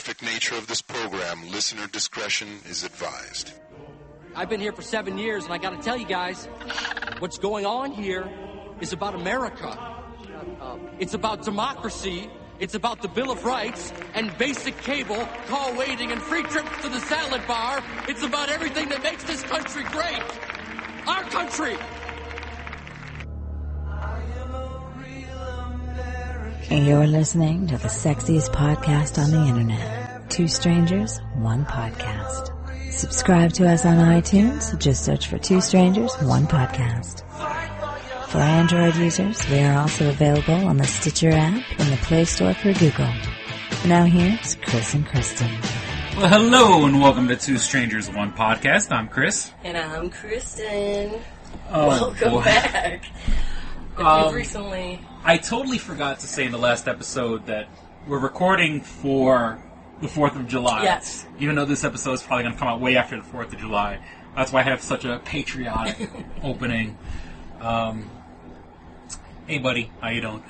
graphic nature of this program, listener discretion is advised. I've been here for 7 years, and I gotta tell you guys, what's going on here is about America. It's about democracy, it's about the Bill of Rights, and basic cable, call waiting, and free trips to the salad bar. It's about everything that makes this country great. Our country! You're listening to the sexiest podcast on the internet. Two strangers, one podcast. Subscribe to us on iTunes. Just search for Two Strangers, One Podcast. For Android users, we are also available on the Stitcher app in the Play Store for Google. Now here's Chris and Kristyn. Well, hello and welcome to Two Strangers, One Podcast. I'm Chris. And I'm Kristyn. Oh, welcome boy. back. If you've recently... I totally forgot to say in the last episode that we're recording for the 4th of July. Yes. Even though this episode is probably going to come out way after the 4th of July. That's why I have such a patriotic opening. Hey, buddy. How you doing?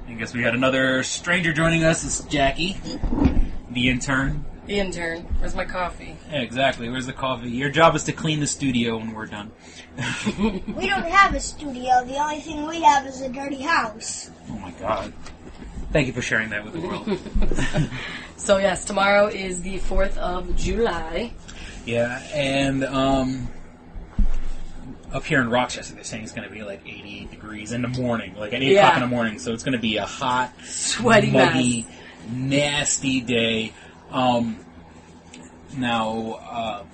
I guess we got another stranger joining us. It's Jackie, the intern. The intern. Where's my coffee? Yeah, exactly. Where's the coffee? Your job is to clean the studio when we're done. We don't have a studio. The only thing we have is a dirty house. Oh, my God. Thank you for sharing that with the world. So, yes, tomorrow is the 4th of July. Yeah, and up here in Rochester, they're saying it's going to be like 88 degrees in the morning, like at 8 o'clock in the morning. So it's going to be a hot, sweaty, muggy, nasty day. Now,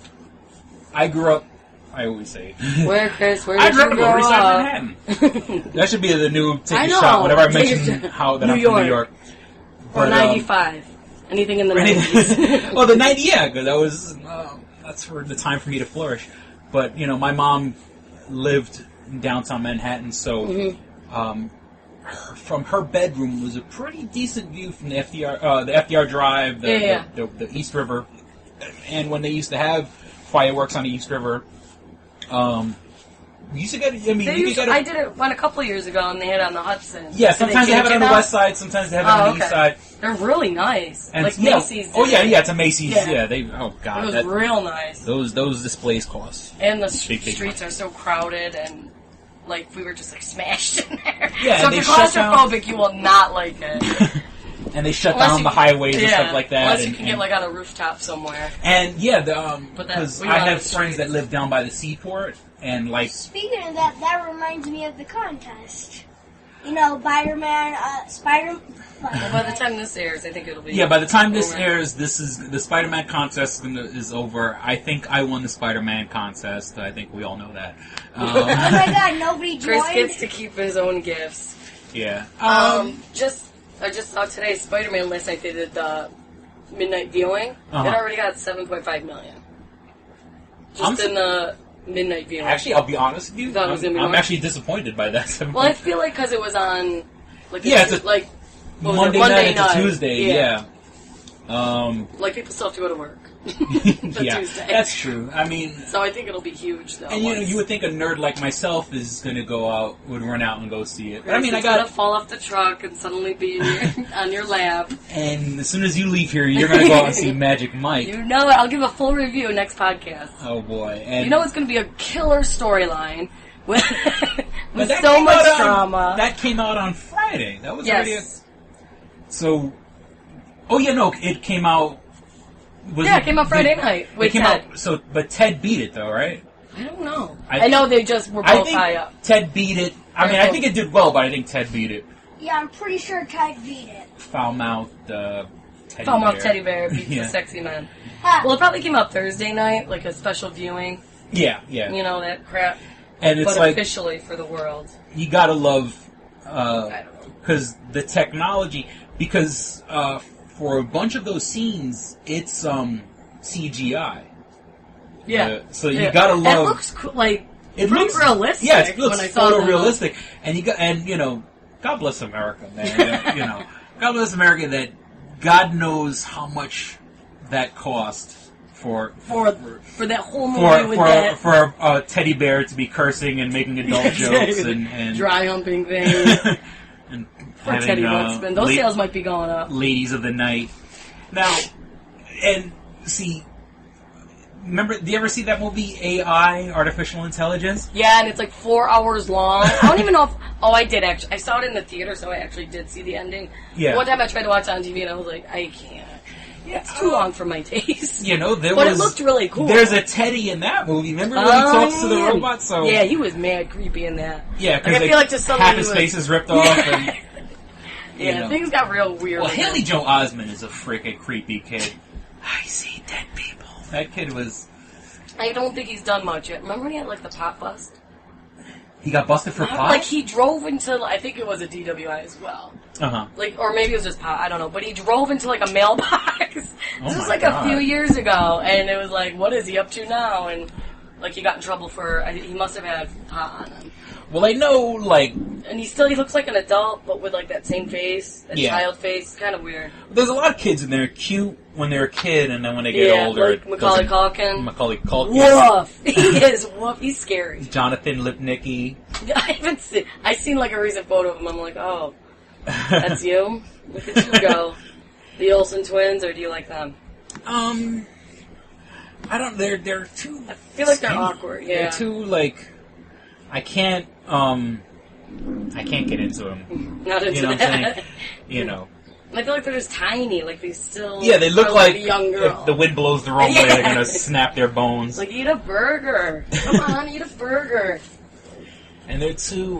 I grew up, I always say. Where, Chris? Where I did grew up you in grow Lower East Side up? Manhattan. That should be the new take I a know. shot whenever I Take a mention shot. how that New I'm from New York. York. Or But, 95. Anything in the 90s. Well, the 90s, yeah, because that was, that's for the time for me to flourish. But, you know, my mom lived in downtown Manhattan, so from her bedroom was a pretty decent view from the FDR Drive, the East River. And when they used to have fireworks on the East River, we used to get, I did it a couple of years ago, and they had it on the Hudson. Yeah, sometimes they have it on the west side, sometimes they have it on the east side. They're really nice. And like Macy's. Oh, yeah, it's a Macy's. Yeah. Oh, God. It was real nice. Those displays cost. And the big streets are so crowded, and, like, we were just, like, smashed in there. Yeah, so if you're claustrophobic, you will not like it. And they shut down the highways and stuff like that. Unless you can get, like, on a rooftop somewhere. And, yeah, because I have friends that live down by the seaport, and, like... Speaking of that, that reminds me of the contest. You know, Spiderman... Well, by the time this airs, I think it'll be... Yeah, by the time this airs, the Spider-Man contest is over. I think I won the Spider-Man contest. I think we all know that. Oh my God, nobody joined? Chris gets to keep his own gifts. Yeah. I just saw today, Spider-Man last night, they did the midnight viewing. It already got 7.5 million. Just in the midnight viewing. Actually, I'll be honest with you. I'm actually disappointed by that. Well, I feel like because it was on... Like, Monday night to Tuesday, yeah. Like, people still have to go to work. Yeah, Tuesday. that's true. I mean... So I think it'll be huge, though. And, you would think a nerd like myself is going to would run out and go see it. But, I mean, I got to fall off the truck and suddenly be on your lap. And as soon as you leave here, you're going to go out and see Magic Mike. You know it. I'll give a full review next podcast. Oh, boy. And you know it's going to be a killer storyline with so much drama. That came out on Friday. That was already So... Oh, yeah, no, it came out... it came out Friday night with Ted. But Ted beat it, though, right? I don't know. I know they just were both high up. Ted beat it. I mean, I think it did well, but I think Ted beat it. Yeah, I'm pretty sure Ted beat it. Foul-mouthed Teddy Bear beats the sexy man. Well, it probably came out Thursday night, like a special viewing. Yeah. You know, that crap. And it's but officially for the world. You gotta love... because the technology... Because... for a bunch of those scenes, it's CGI. Yeah. So you gotta love. It looks like it looks realistic. Yeah, it looks photorealistic, and God bless America, man. God bless America that God knows how much that cost for that whole movie for a teddy bear to be cursing and making adult jokes and dry humping things. And for Teddy Ruxpin. Those sales might be going up. Ladies of the night. Now, and see, remember, do you ever see that movie AI, Artificial Intelligence? Yeah, and it's like 4 hours long. I don't even know if... Oh, I did actually. I saw it in the theater, so I actually did see the ending. Yeah. One time I tried to watch it on TV, and I was like, I can't. Yeah, it's too long for my taste. You know, but it looked really cool. There's a Teddy in that movie. Remember when he talks to the robot? So yeah, he was mad creepy in that. Yeah, because I feel like just half his face is ripped off. And, yeah, things got real weird. Well, Haley Joel Osment is a freaking creepy kid. I see dead people. That kid was... I don't think he's done much yet. Remember when he had, like, the pot bust? He got busted for pot? Like, he drove into... I think it was a DWI as well. Uh-huh. Like, or maybe it was just pot. I don't know. But he drove into, like, a mailbox. This was, like, a few years ago. And it was like, what is he up to now? And, like, he got in trouble for... He must have had pot on him. Well, I know, like... And he looks like an adult, but with, like, that same face. That child face. Kind of weird. There's a lot of kids in there cute when they're a kid, and then when they get older... like Macaulay Culkin. Macaulay Culkin. Woof! He is woof. He's scary. Jonathan Lipnicki. I seen, like, a recent photo of him. I'm like, oh, that's you? Look at you go. The Olsen twins, or do you like them? I don't... They're too... I feel like they're awkward, yeah. They're too, like... I can't get into them. Not into you know that. What I'm saying? You know. I feel like they're just tiny. Like, they still... Yeah, they look like a young girl. If the wind blows the wrong way, they're going to snap their bones. Like, eat a burger. Come on, eat a burger. And they're too,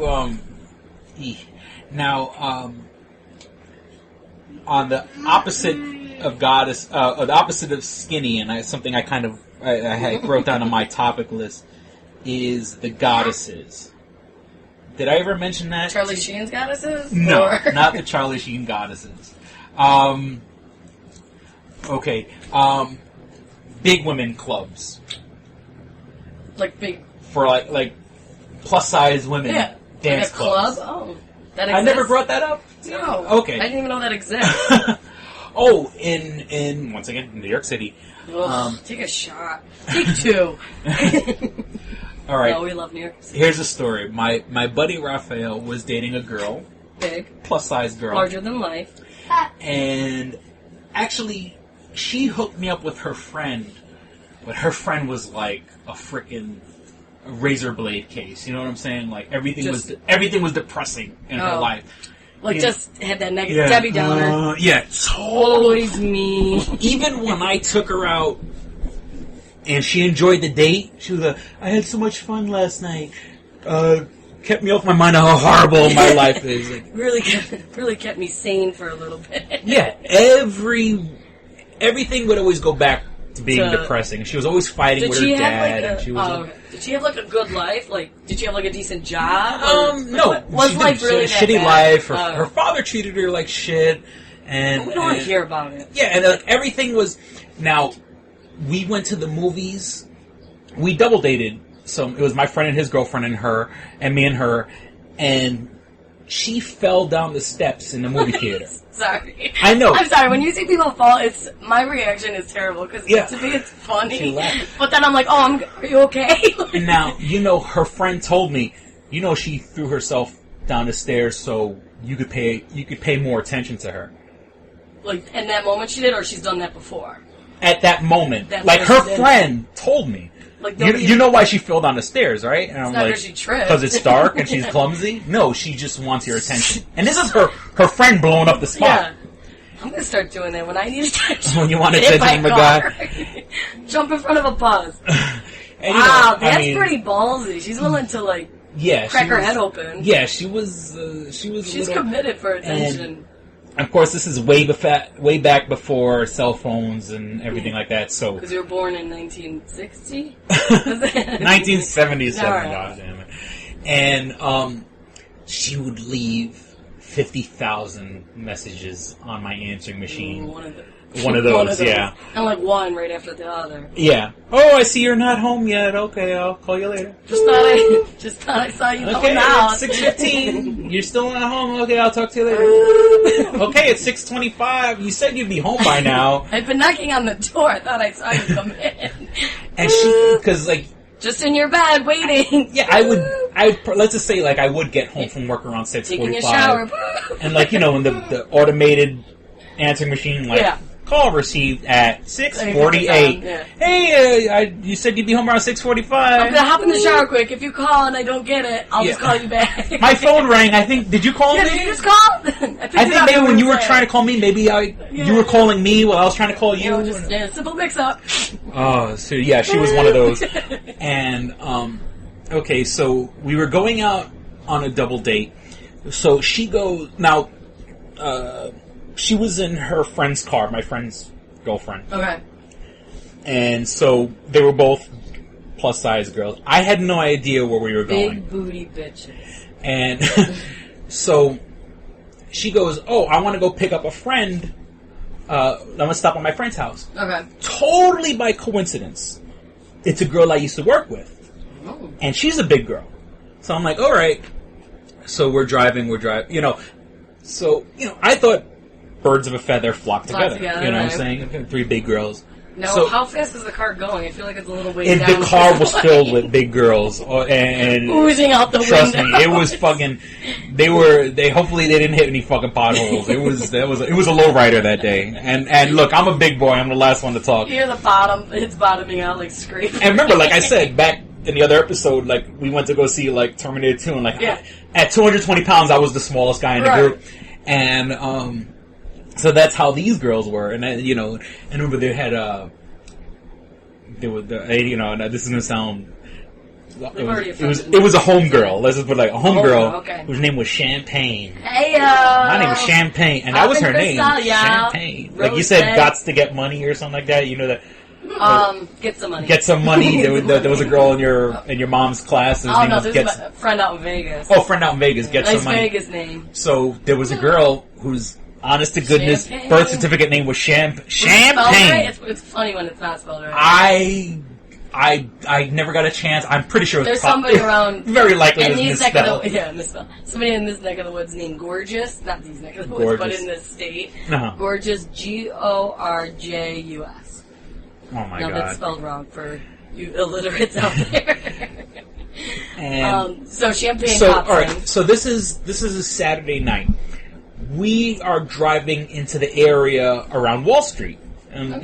Now, on the opposite of goddess, the opposite of skinny, and something I kind of I wrote down on my topic list, is the goddesses. Did I ever mention that? Charlie Sheen's goddesses? No, not the Charlie Sheen goddesses. Okay. Big women clubs. Like big... For like plus-size women dance like a clubs. Club? Oh, that exists? I never brought that up? No. Okay. I didn't even know that exists. Oh, in once again, New York City. Ugh, take a shot. Take two. All right. No, we love New York City. Here's a story. My buddy Raphael was dating a girl. Big. Plus-size girl. Larger than life. And actually, she hooked me up with her friend. But her friend was like a freaking razor blade case. You know what I'm saying? Like, everything was depressing in her life. Like, just had that negative Debbie Downer. Yeah. Always me. Even when I took her out and she enjoyed the date, she was like, I had so much fun last night. Kept me off my mind of how horrible my life is. Like, really kept me sane for a little bit. Yeah. Everything would always go back to being depressing. She was always fighting with her dad. Did she have like a good life? Like, did she have like a decent job? No. Was life really that shitty bad? life. Her father treated her like shit. And we don't want to hear about it. Yeah, and everything was... Now, we went to the movies. We double dated. So it was my friend and his girlfriend and her, and me and her. And she fell down the steps in the movie theater. Sorry. I know. I'm sorry. When you see people fall, my reaction is terrible because to me it's funny. But then I'm like, are you okay? Now, her friend told me, she threw herself down the stairs so you could pay more attention to her. Like in that moment she did, or she's done that before? At that moment, like her friend told me. Like you know why she fell down the stairs, right? And I'm not like, because she tripped. Because it's dark and she's clumsy. No, she just wants your attention. And this is her friend blowing up the spot. Yeah. I'm gonna start doing that when I need attention. When you want attention from a guy, jump in front of a bus. Wow, that's pretty ballsy. She's willing to crack her head open. Yeah, she was. She's committed for attention. And of course, this is way back before cell phones and everything like that. So because you were born in 1960, 1977. Right. God damn it! And she would leave 50,000 messages on my answering machine. One of those, yeah. And like one right after the other. Yeah. Oh, I see you're not home yet. Okay, I'll call you later. Just thought I saw you coming out. 6:15. You're still not home. Okay, I'll talk to you later. Okay, it's 6:25. You said you'd be home by now. I've been knocking on the door. I thought I saw you come in. And she, because just in your bed waiting. Yeah, let's just say I would get home from work around 6:45. Taking a shower. And when the automated answering machine Call received at 6:48. Yeah. Hey, you said you'd be home around 6:45. I'm gonna hop in the shower quick. If you call and I don't get it, I'll just call you back. My phone rang. I think. Did you call me? Did you just call? I think maybe when you were trying to call me, you were calling me while I was trying to call you. Simple mix-up. Oh, so yeah, she was one of those. And okay, so we were going out on a double date. So she goes now. She was in her friend's car, my friend's girlfriend. Okay. And so they were both plus-size girls. I had no idea where we were going. Big booty bitches. And so she goes, "Oh, I want to go pick up a friend. I'm going to stop at my friend's house." Okay. Totally by coincidence. It's a girl I used to work with. Oh. And she's a big girl. So I'm like, all right. So we're driving. So, I thought birds of a feather flock together. You know what I'm saying? 3 big girls. No, so, how fast is the car going? I feel like it's a little way down. The car was filled with big girls. And oozing out the window. Trust me, it was fucking... Hopefully they didn't hit any fucking potholes. It was a lowrider that day. And look, I'm a big boy. I'm the last one to talk. You hear the bottom. It's bottoming out like scraping. And remember, like I said, back in the other episode, like, we went to go see, like, Terminator 2, and, like, at 220 pounds, I was the smallest guy in the group. And, so that's how these girls were. And, and remember they had, this is going to sound, it was a homegirl. Let's just put like a homegirl whose name was Champagne. Hey, my name was Champagne, and that was her name. Champagne. Like you said, gots to get money or something like that. You know that. Get some money. Get some money. There was a girl in your mom's class. Oh no, this is a friend out in Vegas. Oh, friend out in Vegas. Get some money. Nice Vegas name. So there was a girl whose honest to goodness birth certificate name was Champagne. Right? It's funny when it's not spelled right. I never got a chance. I'm pretty sure there's somebody around. Very likely in it was these neck of the, misspelled. Somebody in this neck of the woods named Gorgeous. Not these neck of the woods, but in this state. Gorgeous, Gorjus. Oh my god. That's spelled wrong for you illiterates out there. And so Champagne pops in. So this is a Saturday night. We are driving into the area around Wall Street. And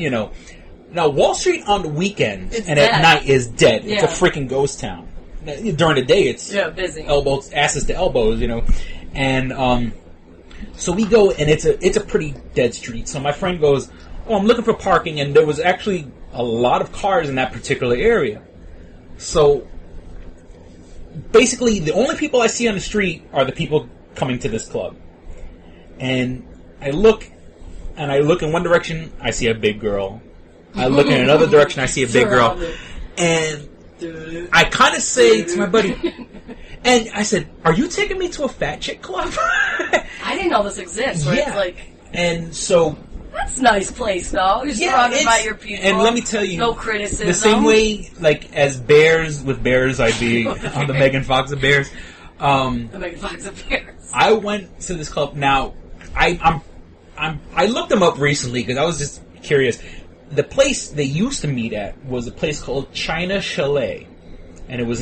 now Wall Street on the weekends and at night is dead. It's a freaking ghost town. During the day it's busy. Asses to elbows, And so we go and it's a pretty dead street. So my friend goes, "Oh, I'm looking for parking," and there was actually a lot of cars in that particular area. So basically, the only people I see on the street are the people coming to this club. And I look in one direction, I see a big girl. I look in another direction, I see a big girl. And I kind of say to my buddy, and I said, "Are you taking me to a fat chick club?" I didn't know this exists. Where it's like, and so. That's a nice place, though. You're surrounded by your people. And let me tell you, no criticism. The same way, like as Bears with Bears, I'd be on the Megan Fox of Bears. The Megan Fox of Bears. I went to this club. Now, I looked them up recently because I was just curious. The place they used to meet at was a place called China Chalet, and it was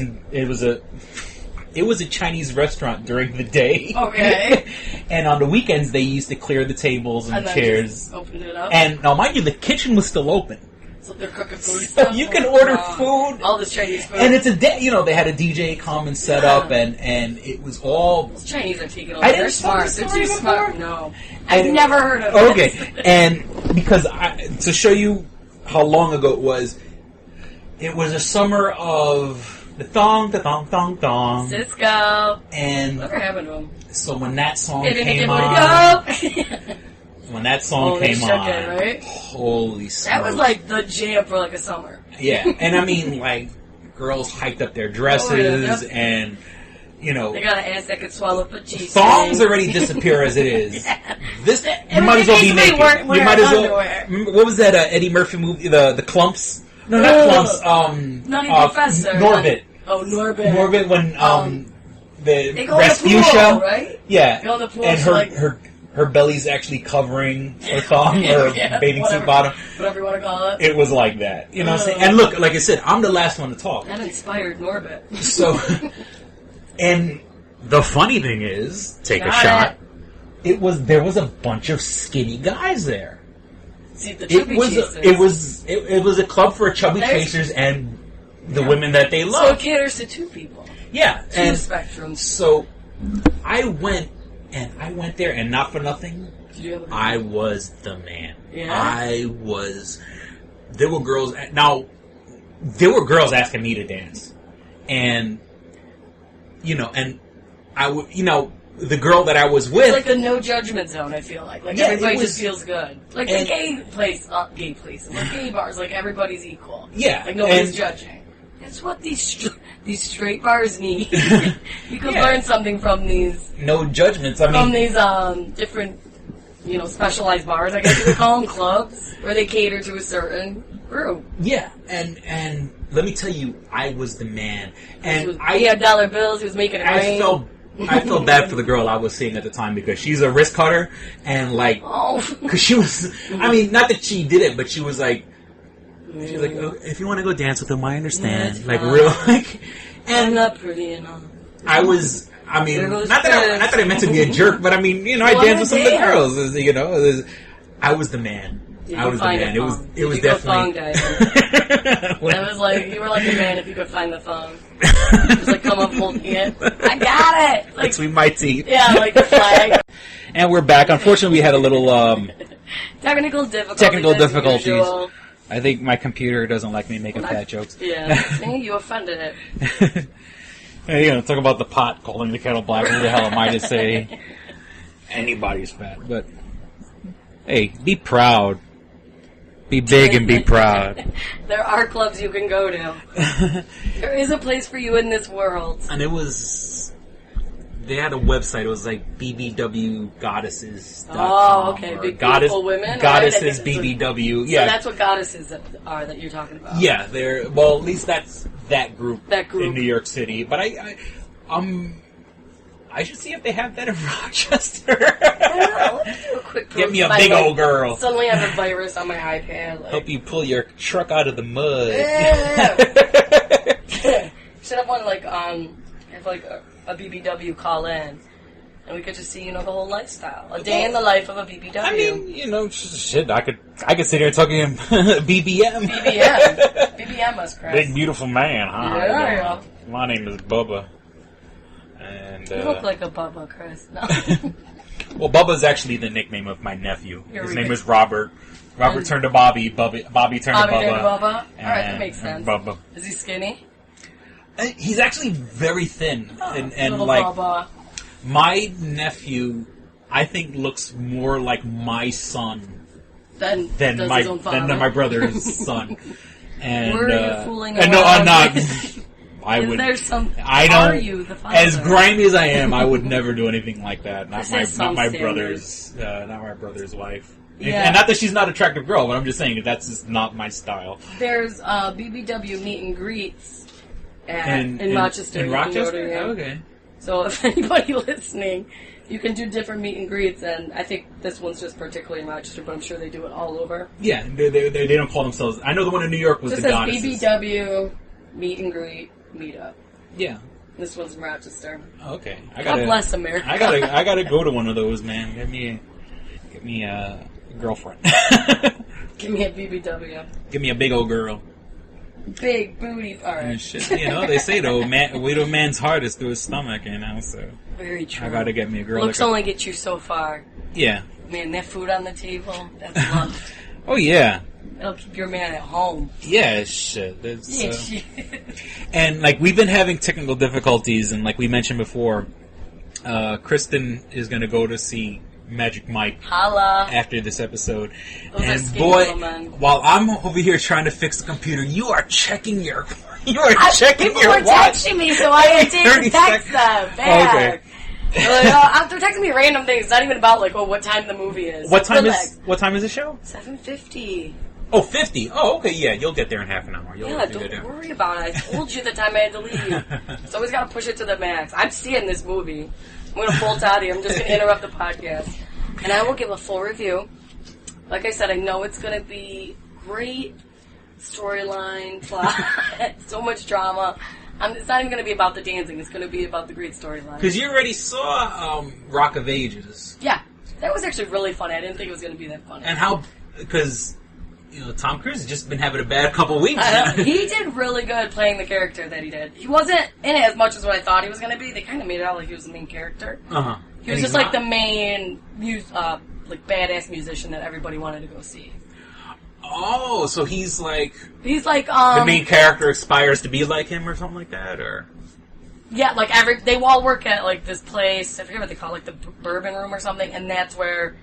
a Chinese restaurant during the day. Okay. And on the weekends, they used to clear the tables and the chairs. Open it up. And now, mind you, the kitchen was still open. So they're cooking food. So you can order food. All this Chinese food. And it's a day. They had a DJ come and set up, and it was all. Those Chinese are taking over. They're smart. They're too smart. No, I've never heard of it. Okay, and because to show you how long ago it was a summer of. The thong. Cisco. And whatever happened to him? So when that song came came on, on, right? Holy smokes. That was like the jam for like a summer. Yeah, and I mean like girls hiked up their dresses and they got an ass that could swallow pachiche. Thongs already disappear as it is. This you might as well be naked. You might as well. What was that Eddie Murphy movie? The Clumps. No, not Clumps. Nutty Professor. Norbit. Oh, Norbit. Norbit when the rescue show, right? Yeah, they go in the pool, and her belly's actually covering her thong or bathing suit bottom. Whatever you want to call it. It was like that. You know what I'm saying? And look, like I said, I'm the last one to talk. That inspired Norbit. So, and the funny thing is, take a shot. There was a bunch of skinny guys there. See, the chubby chasers. It was a club for chubby chasers and the women that they love. So it caters to two people. Yeah. Two spectrums. So I went there, and not for nothing, I was the man. Yeah. There were girls. Now, there were girls asking me to dance, and the girl that I was with. It's like the no judgment zone. I feel like everybody just feels good. Like the gay places, like gay bars. Like everybody's equal. Yeah, like nobody's judging. That's what these straight bars need. You can learn something from these. No judgments. I mean, from these different, specialized bars. I guess you would call them clubs, where they cater to a certain group. Yeah, and let me tell you, I was the man, and he had dollar bills. He was making it rain. I felt bad for the girl I was seeing at the time because she's a wrist cutter, and because she was. I mean, not that she did it, but she was like. She's like, oh, if you want to go dance with him, I understand. Yeah, like, real, like... And I'm not pretty enough. I was... I mean, not that I meant to be a jerk, but I mean, I danced with some of the girls, I was the man. I was the man. It was definitely... It was like, you were like a man if you could find the thong. Just like, come up holding it. I got it! Like, between my teeth. Yeah, like the flag. And we're back. Unfortunately, we had a little, Technical difficulties. Usual. I think my computer doesn't like me making fat jokes. Yeah, see, you offended it. Hey, talk about the pot calling the kettle black. Who the hell am I to say anybody's fat? But, hey, be proud. Be big and be proud. There are clubs you can go to. There is a place for you in this world. And it was... They had a website. It was like bbwgoddesses.com. Oh, okay. Big beautiful women. Goddesses BBW. Yeah. So that's what goddesses are that you're talking about. Yeah, they're well. At least that's that group. That group in New York City. But I should see if they have that in Rochester. Let me do a quick. Get me a big old girl. Suddenly, I have a virus on my iPad. Like, help you pull your truck out of the mud. Should have one have a BBW call in, and we could just see, the whole lifestyle. A day in the life of a BBW. I mean, shit, I could sit here and talk to him BBM. BBM us, Chris. Big, beautiful man, huh? Yeah. My name is Bubba. And, you look like a Bubba, Chris. No. Well, Bubba's actually the nickname of my nephew. His name is Robert. Robert turned to Bobby. Bobby turned to Bubba. Alright, that makes sense. Bubba. Is he skinny? He's actually very thin, and little like Bubba. My nephew, I think looks more like my son than my brother's son. And were you fooling around? No, I'm not. I would. I don't. Are you the father? As grimy as I am, I would never do anything like that. Not my brother's wife. Yeah. And not that she's not an attractive girl, but I'm just saying that's just not my style. There's BBW meet and greets. In Rochester. In Rochester? Okay. So if anybody listening, you can do different meet and greets, and I think this one's just particularly in Rochester, but I'm sure they do it all over. Yeah, they don't call themselves... I know the one in New York was the Goddesses. It says BBW, meet and greet, meetup. Yeah. This one's in Rochester. Okay. God bless America. I gotta go to one of those, man. Get me a girlfriend. Give me a BBW. Give me a big old girl. Big booty. All right. Shit, they say though, way to a man's heart is through his stomach, so. Very true. I gotta get me a girl. Looks only get you so far. Yeah. Man, that food on the table, that's love. Oh yeah. It'll keep your man at home. Yeah, shit. And we've been having technical difficulties, and like we mentioned before, Kristyn is gonna go to see Magic Mike Holla. After this episode. Those and boy, while I'm over here trying to fix the computer, you are checking your People were texting me, so I had to text them back. Okay. They're texting me random things. It's not even about what time the movie is. What time is the show? 7:50. Oh, 50. Oh, okay. Yeah, you'll get there in half an hour. Don't worry about it. I told you the time I had to leave. So always got to push it to the max. I'm seeing this movie. I'm going to bolt out of here. I'm just going to interrupt the podcast. And I will give a full review. Like I said, I know it's going to be great storyline, plot, so much drama. It's not even going to be about the dancing. It's going to be about the great storyline. Because you already saw Rock of Ages. Yeah. That was actually really funny. I didn't think it was going to be that funny. And how because Tom Cruise has just been having a bad couple weeks. He did really good playing the character that he did. He wasn't in it as much as what I thought he was going to be. They kind of made it out like he was the main character. Uh-huh. He was just like the main, badass musician that everybody wanted to go see. Oh, so he's like the main character aspires to be like him or something like that, or yeah, they all work at like this place. I forget what they call it, like the Bourbon Room or something, and that's where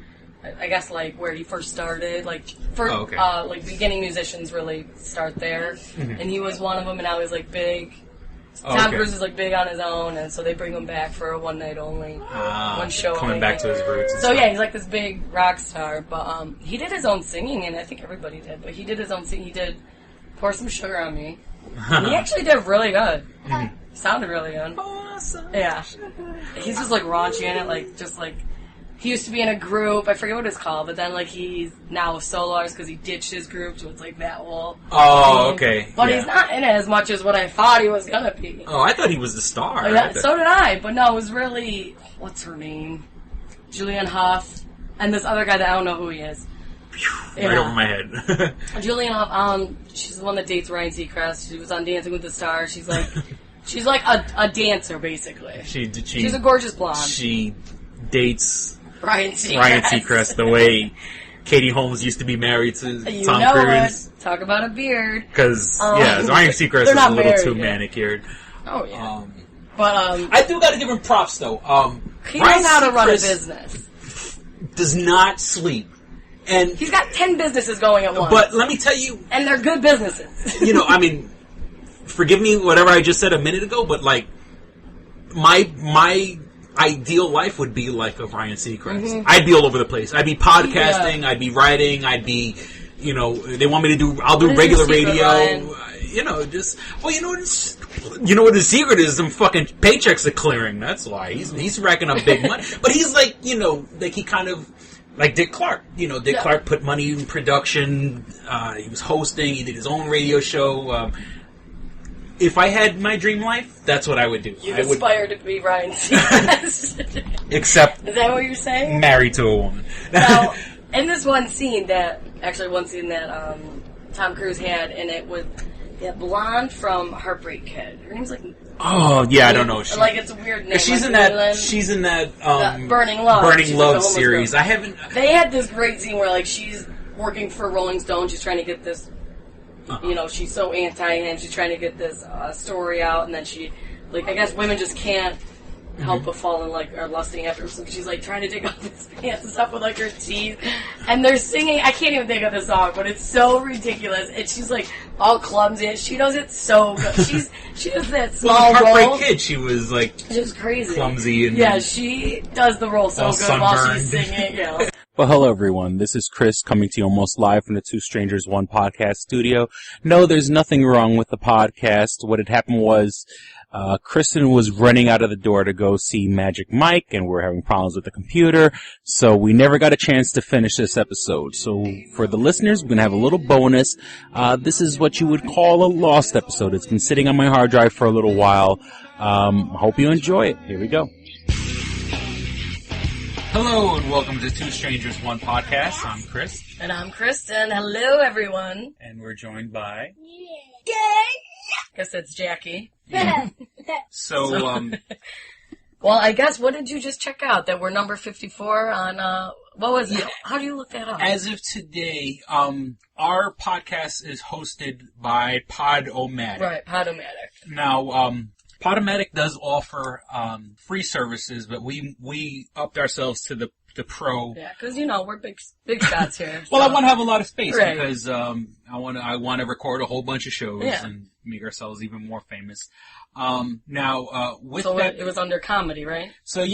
I guess like where he first started. Beginning musicians really start there, and he was one of them, and now he's like big. Tom Cruise is like big on his own, and so they bring him back for a one night only, one show. Coming back to his roots. So yeah, he's like this big rock star. But he did his own singing, and I think everybody did. But he did his own singing. He did "Pour Some Sugar on Me." And he actually did really good. Sounded really good. Yeah, he's just like raunchy in it, he used to be in a group. I forget what it's called, but then he's now a solo artist because he ditched his group, so it's like that whole. Oh, okay. But he's not in it as much as what I thought he was gonna be. Oh, I thought he was the star. So did I, but no, it was really what's her name, Julianne Hough, and this other guy that I don't know who he is. Right over my head. Julianne Hough, she's the one that dates Ryan Seacrest. She was on Dancing with the Stars. She's like a dancer basically. She's a gorgeous blonde. She dates Ryan Seacrest the way Katie Holmes used to be married to Tom Cruise. Talk about a beard. Because, Ryan Seacrest is a little too manicured. Oh, yeah. But, I do gotta give him props, though. He knows how to run a business. Does not sleep. And he's got 10 businesses going at once. But let me tell you... And they're good businesses. Forgive me whatever I just said a minute ago, but, my ideal life would be like a Ryan Seacrest. Mm-hmm. I'd be all over the place. I'd be podcasting. I'd be writing. I'd be, they want me to do. I'll do regular radio. You know what his secret is? Some fucking paychecks are clearing. That's why he's racking up big money. But he's he kind of like Dick Clark. Dick Clark put money in production. He was hosting. He did his own radio show. If I had my dream life, that's what I would do. You'd aspire to be Ryan Seacrest. Except... Is that what you're saying? Married to a woman. Now, in this one scene that Tom Cruise had, and it was that blonde from Heartbreak Kid. Her name's Oh, yeah, I don't know. It's a weird name. She's in that Burning Love series. I haven't... They had this great scene where, she's working for Rolling Stone. She's trying to get this... she's so anti him. She's trying to get this story out, and then she, I guess women just can't help but fall in or lusting after him. So she's trying to take off his pants and stuff with her teeth, and they're singing. I can't even think of the song, but it's so ridiculous. And she's all clumsy, and she does it so good. She does that small role. Heartbreak Kid, she was she was crazy, clumsy, and she does the role so good while she's singing. Well, hello everyone. This is Chris coming to you almost live from the Two Strangers One podcast studio. No, there's nothing wrong with the podcast. What had happened was, Kristyn was running out of the door to go see Magic Mike, and we're having problems with the computer, so we never got a chance to finish this episode. So for the listeners, we're going to have a little bonus. This is what you would call a lost episode. It's been sitting on my hard drive for a little while. Hope you enjoy it. Here we go. Hello and welcome to Two Strangers One podcast. I'm Chris. And I'm Kristyn. Hello, everyone. And we're joined by... Guess that's Jackie. Yeah. So, well, I guess, what did you just check out? That we're number 54 on, what was it? How do you look that up? As of today, our podcast is hosted by Podomatic. Right, Podomatic. Now, Podomatic does offer free services, but we upped ourselves to the pro. Yeah, because we're big shots here. Well, I want to have a lot of space because I want to record a whole bunch of shows and make ourselves even more famous. Now, with that, it was under comedy, right? So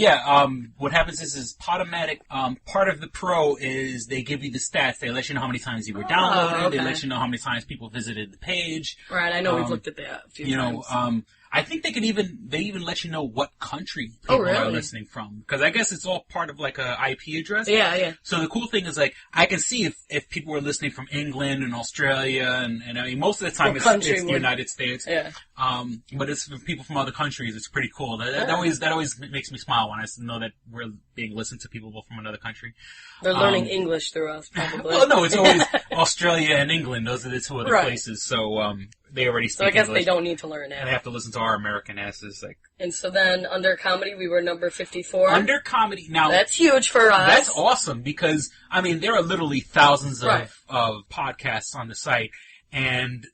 what happens is Podomatic. Part of the pro is they give you the stats. They let you know how many times you were downloaded. They let you know how many times people visited the page. Right, I know we've looked at that a few times. I think they even let you know what country people are listening from, because I guess it's all part of a IP address. Yeah. So the cool thing is I can see if people were listening from England and Australia Australia, and I mean, most of the time it's the United States. Yeah. But it's for people from other countries. It's pretty cool. That always makes me smile when I know that we're being listened to people from another country. They're learning English through us, probably. Well, no, it's always Australia and England. Those are the two other places. So they already speak English. So I guess English. they don't need to learn it. And they have to listen to our American asses. And so then, under comedy, we were number 54. Under comedy, now... That's huge for us. That's awesome, because, I mean, there are literally thousands of podcasts on the site. And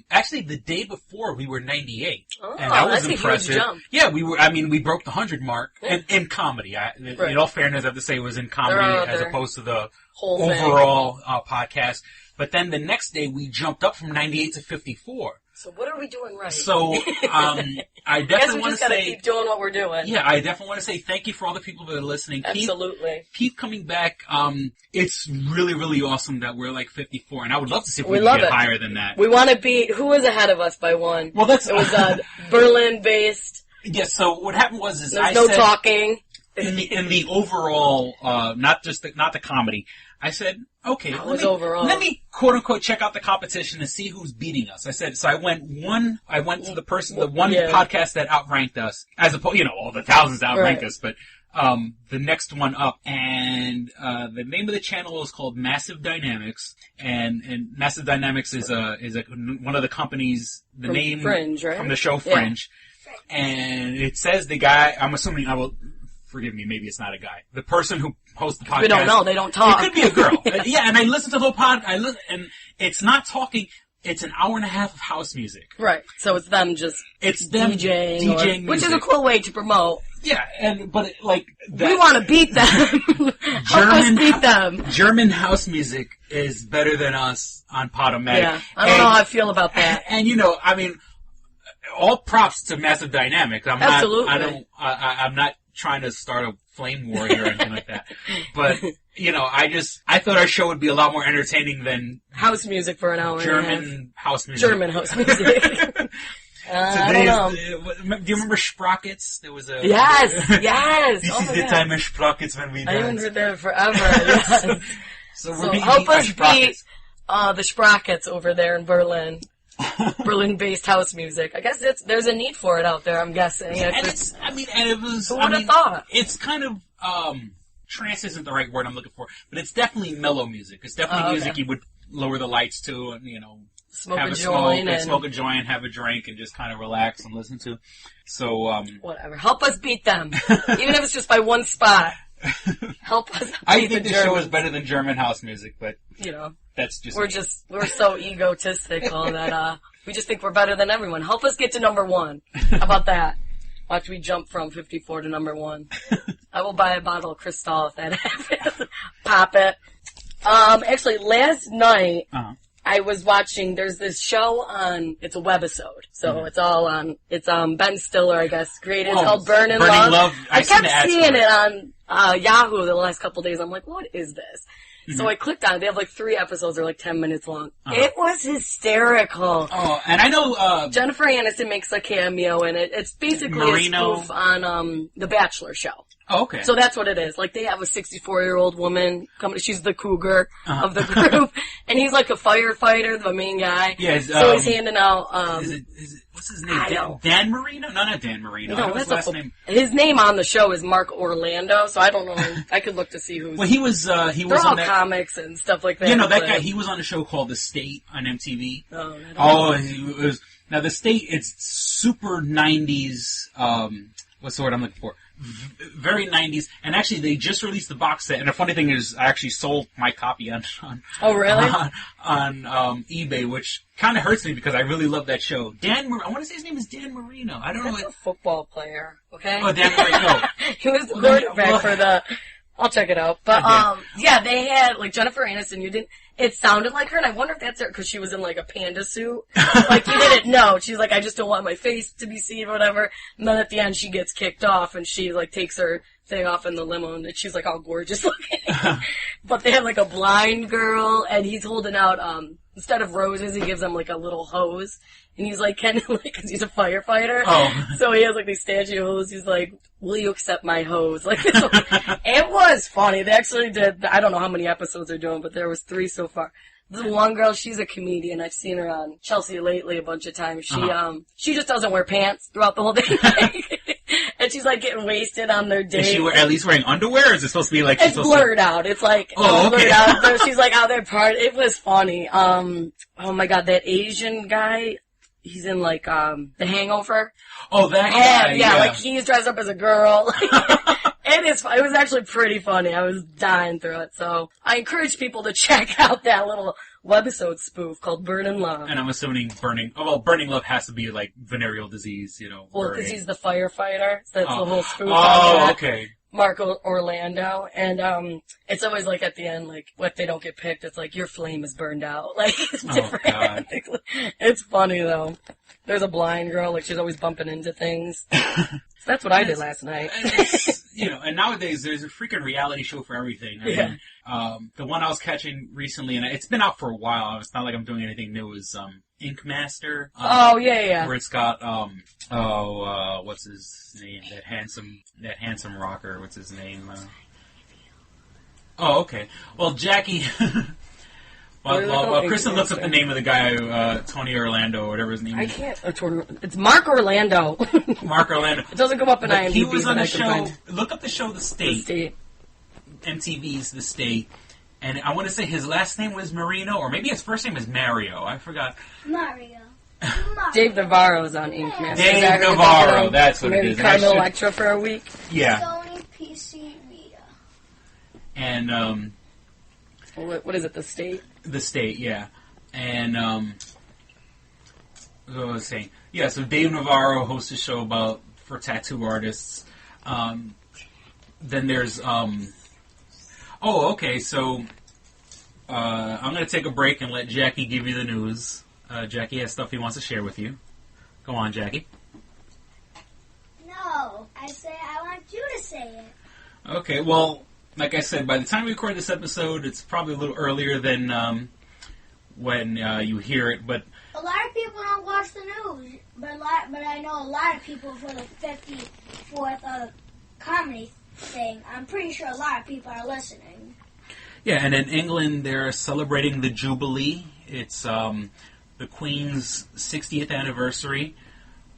actually, the day before, we were 98. Oh, and that was that's impressive. A huge jump. Yeah, we broke the 100 mark in comedy. In all fairness, I have to say it was in comedy as opposed to the whole overall podcast. But then the next day, we jumped up from 98 to 54. So what are we doing right? So I definitely want to say, keep doing what we're doing. Yeah, I definitely want to say thank you for all the people that are listening. Absolutely. Keep coming back. It's really, really awesome that we're like 54, and I would love to see if we can get higher than that. We want to beat who was ahead of us by one. Well, it was Berlin-based. Yeah. So what happened was I said talking in the overall, not the comedy. I said, okay, let me quote unquote check out the competition and see who's beating us. I said, so I went to the podcast that outranked us, as opposed, all the thousands that outranked us, but the next one up, and the name of the channel is called Massive Dynamics, and Massive Dynamics is one of the companies, the name Fringe, right? From the show Fringe, and it says the guy. I'm assuming forgive me, maybe it's not a guy. The person who hosts the podcast. We don't know. They don't talk. It could be a girl. Yeah, and I listen to the whole pod. And it's not talking. It's an hour and a half of house music. Right. So it's them DJing music, which is a cool way to promote. Yeah, but we want to beat them. Help us beat them. German house music is better than us on Podomatic. Yeah, I don't know how I feel about that. And I mean, all props to Massive Dynamics. Absolutely. I'm not trying to start a flame war here or anything like that. But, I thought our show would be a lot more entertaining than house music for an hour. German house music. German house music. I don't know. Do you remember Sprockets? There was a... Yes! This is the time of Sprockets when we dance. I haven't heard that forever. Yes. So help us beat the Sprockets over there in Berlin. Berlin-based house music. I guess there's a need for it out there, I'm guessing. Who would have thought? It's kind of, trance isn't the right word I'm looking for, but it's definitely mellow music. It's definitely music you would lower the lights to and, smoke have a joint smoke a joint, have a drink, and just kind of relax and listen to. So, whatever. Help us beat them. Even if it's just by one spot. Help us beat I think the show is better than German house music, but, that's just we're so egotistical that, we just think we're better than everyone. Help us get to number 1. How about that? Watch me jump from 54 to number 1. I will buy a bottle of Kristyn if that happens. Pop it. Actually, last night, I was watching, there's this show it's a webisode. So it's all on, it's Ben Stiller, I guess, created. It's called Burning Love. I kept seeing it on Yahoo the last couple days. I'm like, what is this? So I clicked on it. They have 3 episodes. They're 10 minutes long. It was hysterical. Oh, and I know... Jennifer Aniston makes a cameo in it. It's basically a spoof on The Bachelor show. Oh, okay. So that's what it is. They have a 64-year-old woman coming. She's the cougar of the group. And he's a firefighter, the main guy. Yeah, so he's handing out... what's his name? Dan Marino? No, not Dan Marino. No, his last name. His name on the show is Mark Orlando, so I don't know. I could look to see who's... Well, he was They're all comics and stuff like that. That guy, he was on a show called The State on MTV. He was... Now, The State, it's super 90s... what's the word I'm looking for? Very 90s, and actually they just released the box set. And the funny thing is, I actually sold my copy on oh really on eBay, which kind of hurts me because I really love that show. I want to say his name is Dan Marino. I don't know. That's a football player. Okay. Oh, Dan Marino. He was the quarterback for the. I'll check it out. But yeah, they had Jennifer Aniston. It sounded like her, and I wonder if that's her because she was in a panda suit. You didn't know. She's like, I just don't want my face to be seen, or whatever. And then at the end, she gets kicked off, and she takes her thing off in the limo, and she's all gorgeous looking. But they have a blind girl, and he's holding out instead of roses, he gives them a little hose. And he's because he's a firefighter. Oh. So he has these statue hose. He's like, will you accept my hose? It was funny. They actually did, I don't know how many episodes they're doing, but there was 3 so far. The one girl, she's a comedian. I've seen her on Chelsea Lately a bunch of times. She just doesn't wear pants throughout the whole day. And she's like getting wasted on their date. Is she at least wearing underwear, or is it supposed to be like... It's blurred out. It's like blurred out. So she's like out there partying. It was funny. Oh my god, that Asian guy, he's in like The Hangover. Oh, that guy. Yeah, like he's dressed up as a girl. It was actually pretty funny. I was dying through it. So I encourage people to check out that little webisode spoof called Burning Love. And I'm assuming Burning Love has to be like venereal disease, you know. Well, because he's the firefighter. So that's the whole spoof. Oh, okay. Marco Orlando. And it's always like at the end, like, what they don't get picked, it's like, your flame is burned out. Like, it's different. God. It's funny, though. There's a blind girl, like, she's always bumping into things. So that's what I did last night. You know, and nowadays there's a freaking reality show for everything. I mean, the one I was catching recently, and it's been out for a while, it's not like I'm doing anything new, is Ink Master. Yeah. Where it's got, what's his name? That handsome rocker, what's his name? Okay. Well, Jackie... Well, Kristyn looks up the name of the guy, Tony Orlando, or whatever his name is. I can't. It's Mark Orlando. Mark Orlando. It doesn't come up in IMDb. He was on the show. Look up the show The State. The State. MTV's The State. And I want to say his last name was Marino, or maybe his first name is Mario. I forgot. Mario. Dave Navarro's on Ink Master. Dave Navarro, that's what it is. Maybe Carmen Electra for a week. Yeah. Sony PC Vita. And, what is it, The State? The State, yeah. And, what was I saying? Yeah, so Dave Navarro hosts a show for tattoo artists. Then there's, okay, so, I'm going to take a break and let Jackie give you the news. Jackie has stuff he wants to share with you. Go on, Jackie. No, I want you to say it. Okay, well, like I said, by the time we record this episode, it's probably a little earlier than when you hear it. But a lot of people don't watch the news, but I know a lot of people for the 54th comedy thing. I'm pretty sure a lot of people are listening. Yeah, and in England, they're celebrating the Jubilee. It's the Queen's 60th anniversary.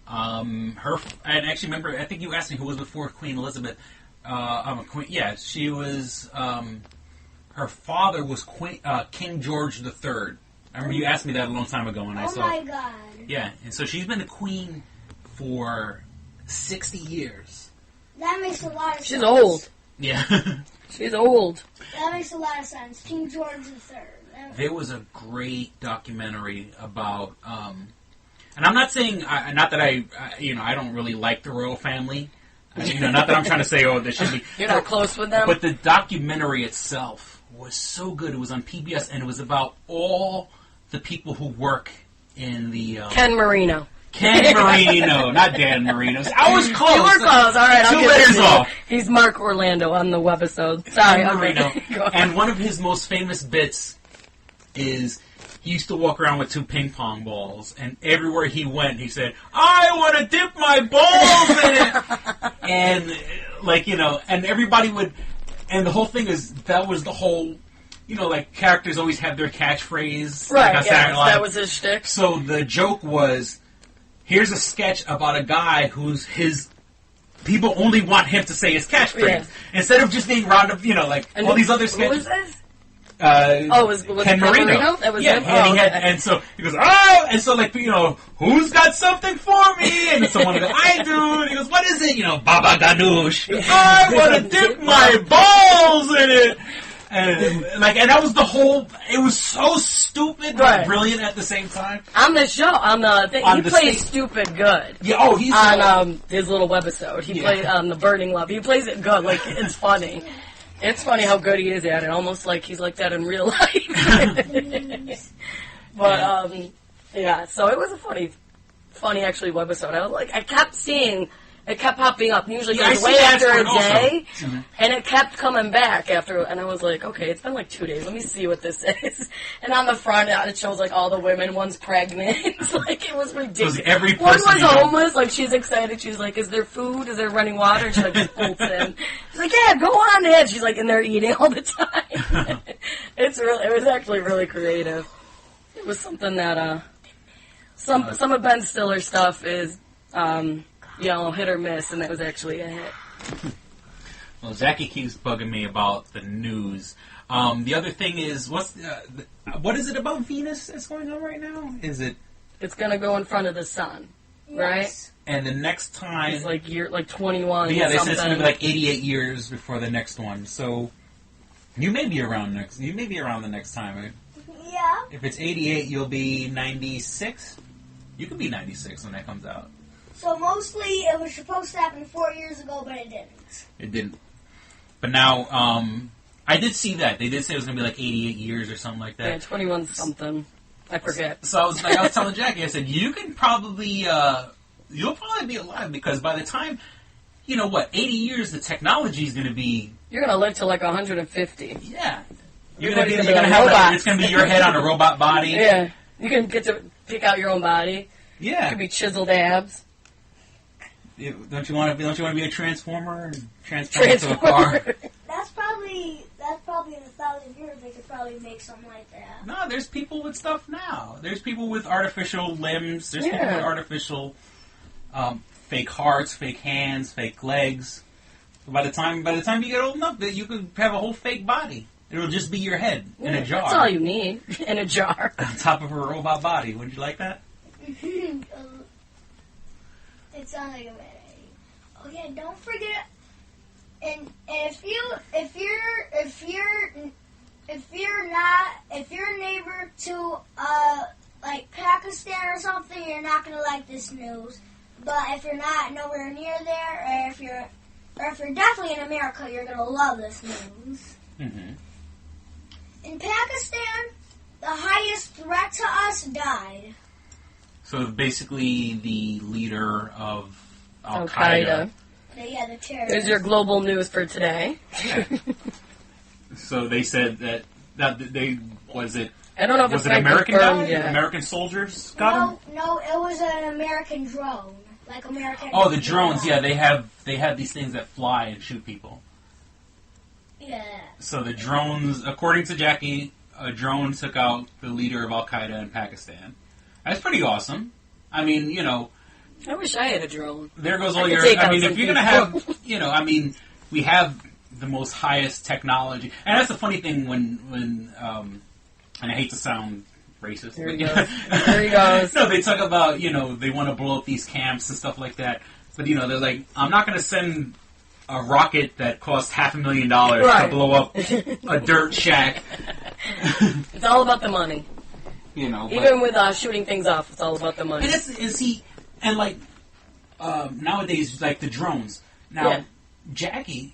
And actually, remember, I think you asked me who was before Queen Elizabeth. She was. Her father was King George III. I remember you asked me that a long time ago, and I saw. Oh my God! Yeah, and so she's been the queen for 60 years. That makes a lot of sense. She's old. Yeah. She's old. That makes a lot of sense. King George III. There was a great documentary about, and I'm not saying, not that I don't really like the royal family. Not that I'm trying to say, they should be. You're not close with them? But the documentary itself was so good. It was on PBS, and it was about all the people who work in the... Ken Marino. Ken Marino, not Dan Marino. I was close. You were close. All right, I'll 2 letters off. He's Mark Orlando on the webisode. Sorry, Ken Marino. Okay. And one of his most famous bits is... He used to walk around with 2 ping pong balls, and everywhere he went, he said, "I want to dip my balls in it." And, and everybody would, and the whole thing is, that was the whole, characters always have their catchphrase. Right, like that was his shtick. So the joke was, here's a sketch about a guy people only want him to say his catchphrase. Yeah. Instead of just being round of, and all these other sketches. Who was this? Was Ken Marino. That was him? And so he goes, "Oh!" And so, who's got something for me? And someone goes, "I do." And he goes, "What is it?" Baba Ganoush. I want to dip my balls in it. And that was the whole. It was so stupid, but brilliant at the same time. On the show, he plays stupid good. Yeah. Oh, he's on his little webisode. He played on the Burning Love. He plays it good. It's funny. It's funny how good he is at it, almost like he's like that in real life. But, so it was a funny actually webisode. I kept seeing It kept popping up. Usually Yeah, it was I see way that after for a it also. day, Mhm. and it kept coming back after. And I was like, okay, it's been like 2 days. Let me see what this is. And on the front, it shows like all the women. One's pregnant. It's like it was ridiculous. So every One person was you know- homeless. Like she's excited. She's like, is there food? Is there running water? And she like just bolts in. She's like, yeah, go on in. She's like in there eating all the time. It was actually really creative. It was something that some of Ben Stiller's stuff is hit or miss, and that was actually a hit. Well, Jackie keeps bugging me about the news. The other thing is, what is it about Venus that's going on right now? Is it? It's gonna go in front of the sun, right? And the next time, It's like 21. yeah, they something. said it's going to be like 88 years before the next one. So you may be around the next time. Right? Yeah. If it's 88, you'll be 96. You could be 96 when that comes out. So mostly it was supposed to happen 4 years ago, but it didn't. It didn't. But now, I did see that. They did say it was going to be like 88 years or something like that. Yeah, 21 something. I forget. So I was telling Jackie, I said, you can probably, you'll probably be alive because by the time, 80 years, the technology is going to be... You're gonna live to like 150. Yeah. You're You're gonna going be to a have robot. it's going to be your head on a robot body. Yeah, you can get to pick out your own body. Yeah. It could be chiseled abs. Don't you want to be a transformer and transform into a car? That's probably in 1,000 years they could probably make something like that. No, there's people with stuff now. There's people with artificial limbs. There's people Yeah. with artificial fake hearts, fake hands, fake legs. By the time you get old enough, that you could have a whole fake body. It'll just be your head in a jar. That's all you need in a jar. On top of a robot body. Wouldn't you like that? It sounds like a bad idea. Okay, don't forget. And if you're a neighbor to like Pakistan or something, you're not gonna like this news. But if you're not nowhere near there, or if you're definitely in America, you're gonna love this news. Mm-hmm. In Pakistan, the highest threat to us died. So basically, the leader of Al Al-Qaeda. Qaeda. Yeah, the terrorists. There's your global news for today. So they said that they was it. I don't know if Was it's it been American confirmed guy? yet. American soldiers got him? No, it was an American drone. Like American. Oh, the drones. Yeah, they have these things that fly and shoot people. Yeah. So the drones, according to Jackie, a drone took out the leader of Al Qaeda in Pakistan. That's pretty awesome. I mean, I wish I had a drone. there goes I all could your. take I out mean, some if you're gonna people. have, we have the most highest technology, and that's the funny thing when and I hate to sound racist. There he but, goes. There he goes. No, they talk about they want to blow up these camps and stuff like that, but they're like, I'm not gonna send a rocket that costs $500,000 Right. to blow up a dirt shack. It's all about the money. But- Even with shooting things off, it's all about the money. And nowadays, like the drones. Now, Yeah. Jackie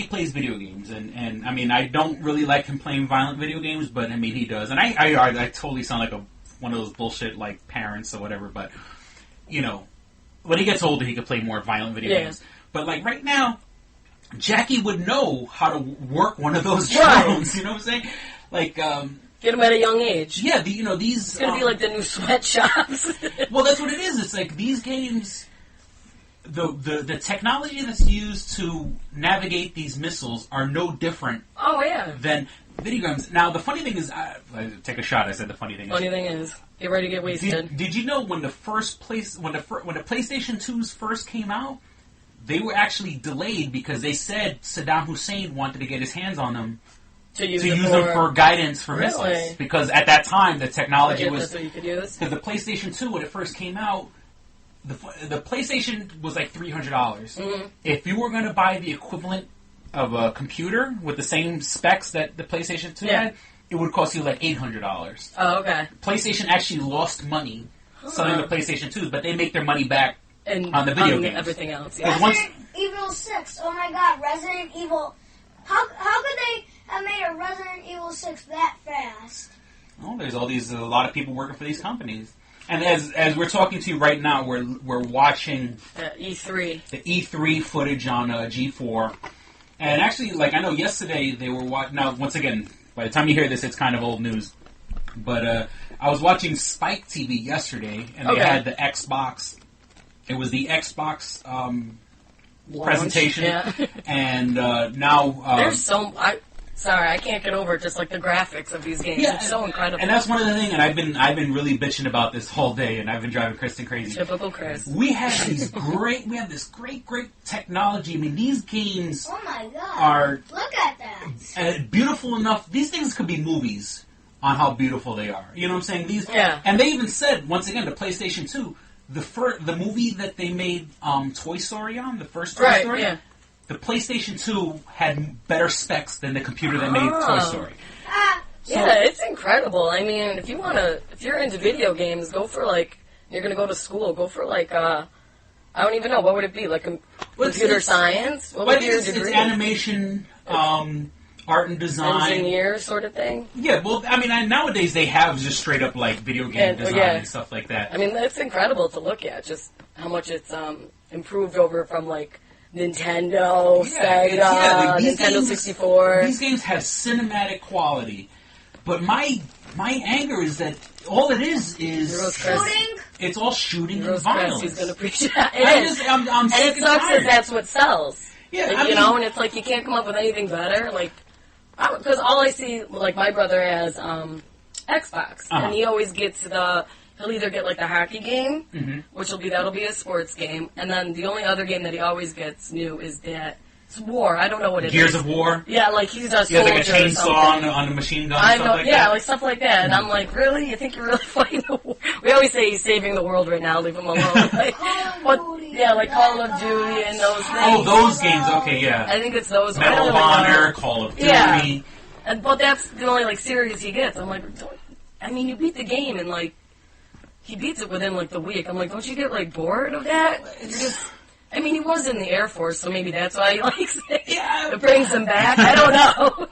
plays video games, and I mean, I don't really like him playing violent video games, but I mean, he does, and I totally sound like one of those bullshit like parents or whatever, but when he gets older, he could play more violent video games. But like right now, Jackie would know how to work one of those Right. drones. You know what I'm saying? Like, Get them at a young age. yeah, these. It's going to be like the new sweatshops. Well, that's what it is. It's like these games, the technology that's used to navigate these missiles are no different Oh, yeah. than video games. Now, the funny thing is, I take a shot. I said the funny thing Funny thing is, get ready to get wasted. Did you know when the PlayStation 2s first came out, they were actually delayed because they said Saddam Hussein wanted to get his hands on them to use them for guidance for Really? missiles. Because at that time, the technology Yeah, was... that's what you could use. Because the PlayStation 2, when it first came out, the PlayStation was like $300. Mm-hmm. If you were going to buy the equivalent of a computer with the same specs that the PlayStation 2 had, it would cost you like $800. Oh, okay. PlayStation actually lost money selling the PlayStation 2s, but they make their money back And on the video games. Everything else, yeah. Resident Evil 6. Oh my God, Resident Evil. How could they have made a Resident Evil 6 that fast? Oh, there's a lot of people working for these companies. And as we're talking to you right now, we're watching the E3 footage on G4. And actually, like, I know yesterday they were watching. Now, once again, by the time you hear this, it's kind of old news. But I was watching Spike TV yesterday, and they had the Xbox. It was the Xbox presentation, and now there's so. Sorry, I can't get over just like the graphics of these games. It's so incredible. And that's one of the things. And I've been really bitching about this whole day, and I've been driving Kristyn crazy. Typical Chris. We have this great technology. I mean, these games. Oh my god! Are look at that. Beautiful enough. These things could be movies on how beautiful they are. You know what I'm saying? And they even said once again the PlayStation 2, the movie that they made Toy Story on, the first Toy Story. Yeah. The PlayStation 2 had better specs than the computer that made Toy Story. Yeah, it's incredible. I mean, if you're into video games, go for you're going to go to school, go for I don't even know, what would it be? Like computer science? What would be your degree? It's animation, art and design. Engineer sort of thing? Yeah, well, I mean, nowadays they have just straight up video game design and stuff like that. I mean, it's incredible to look at, just how much it's improved over from Nintendo, Sega, Nintendo 64. These games have cinematic quality, but my anger is that all it is shooting. It's all shooting and violence. He's going to appreciate it. I'm and it sucks that that's what sells. Yeah, you know, and it's like you can't come up with anything better. Because all I see, my brother has Xbox, and he always gets he'll either get the hockey game, that'll be a sports game, and then the only other game that he always gets new is it's War. I don't know what it is. Gears of War? Yeah, he's a soldier. Like a chainsaw on a machine gun stuff like that? Stuff like that. And I'm like, really? You think you're really fighting the war? We always say he's saving the world right now, leave him alone. Call of Duty and those things. Oh, those games, okay, yeah. I think it's those. Medal of Honor, Call of Duty. Yeah. But that's the only, series he gets. I'm like, you beat the game and, he beats it within, the week. I'm like, don't you get, bored of that? He was in the Air Force, so maybe that's why he likes it. Yeah. It brings him back. I don't know.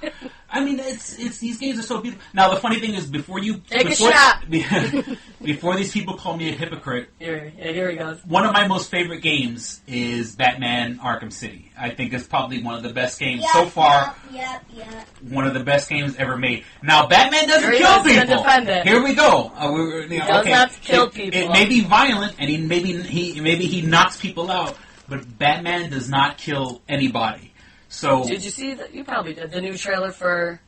It's these games are so beautiful. Now, the funny thing is, before these people call me a hypocrite, here he goes. One of my most favorite games is Batman Arkham City. I think it's probably one of the best games so far. Yep. One of the best games ever made. Now, Batman doesn't kill people. Here we go. He does not kill people. It may be violent, and maybe he knocks people out, but Batman does not kill anybody. So did you see you probably did the new trailer for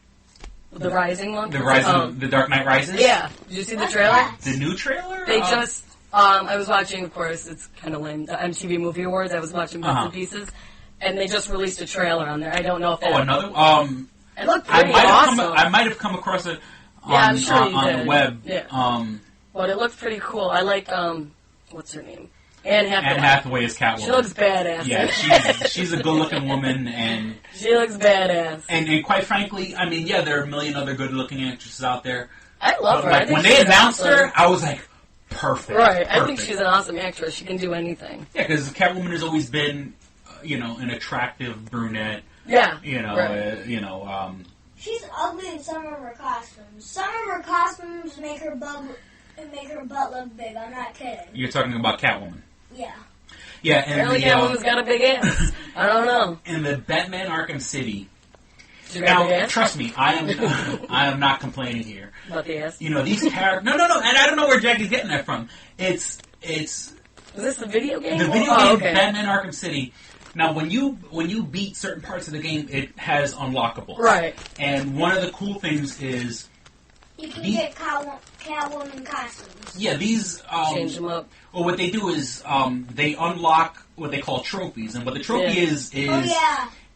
the Rising one? The Dark Knight Rises? Yeah. Did you see the trailer? The new trailer? They just I was watching, of course, it's kind of lame, the MTV Movie Awards. I was watching bits and pieces, and they just released a trailer on there. I don't know if that... Oh, another? It looked pretty awesome. I might have come across it on, I'm sure you on did. the web. Yeah. But it looked pretty cool. I like, what's her name? Anne Hathaway. Anne Hathaway is Catwoman. She looks badass. Yeah, she's a good-looking woman, and she looks badass. And quite frankly, there are a million other good-looking actresses out there. I love her. When they announced her, I was like, perfect. Right. Perfect. I think she's an awesome actress. She can do anything. Yeah, because Catwoman has always been, an attractive brunette. Yeah. She's ugly in some of her costumes. Some of her costumes make her butt look big. I'm not kidding. You're talking about Catwoman. Yeah. Yeah, and apparently Catwoman's got a big ass. I don't know. In the Batman Arkham City. Now, trust me, I am not complaining here. About the ass? These characters... No, and I don't know where Jackie's getting that from. Is this the video game? The video game, Batman Arkham City. Now, when you beat certain parts of the game, it has unlockables. Right. And one of the cool things is... You can get Catwoman costumes. Yeah, these... change them up. Well, what they do is they unlock what they call trophies. And what the trophy is a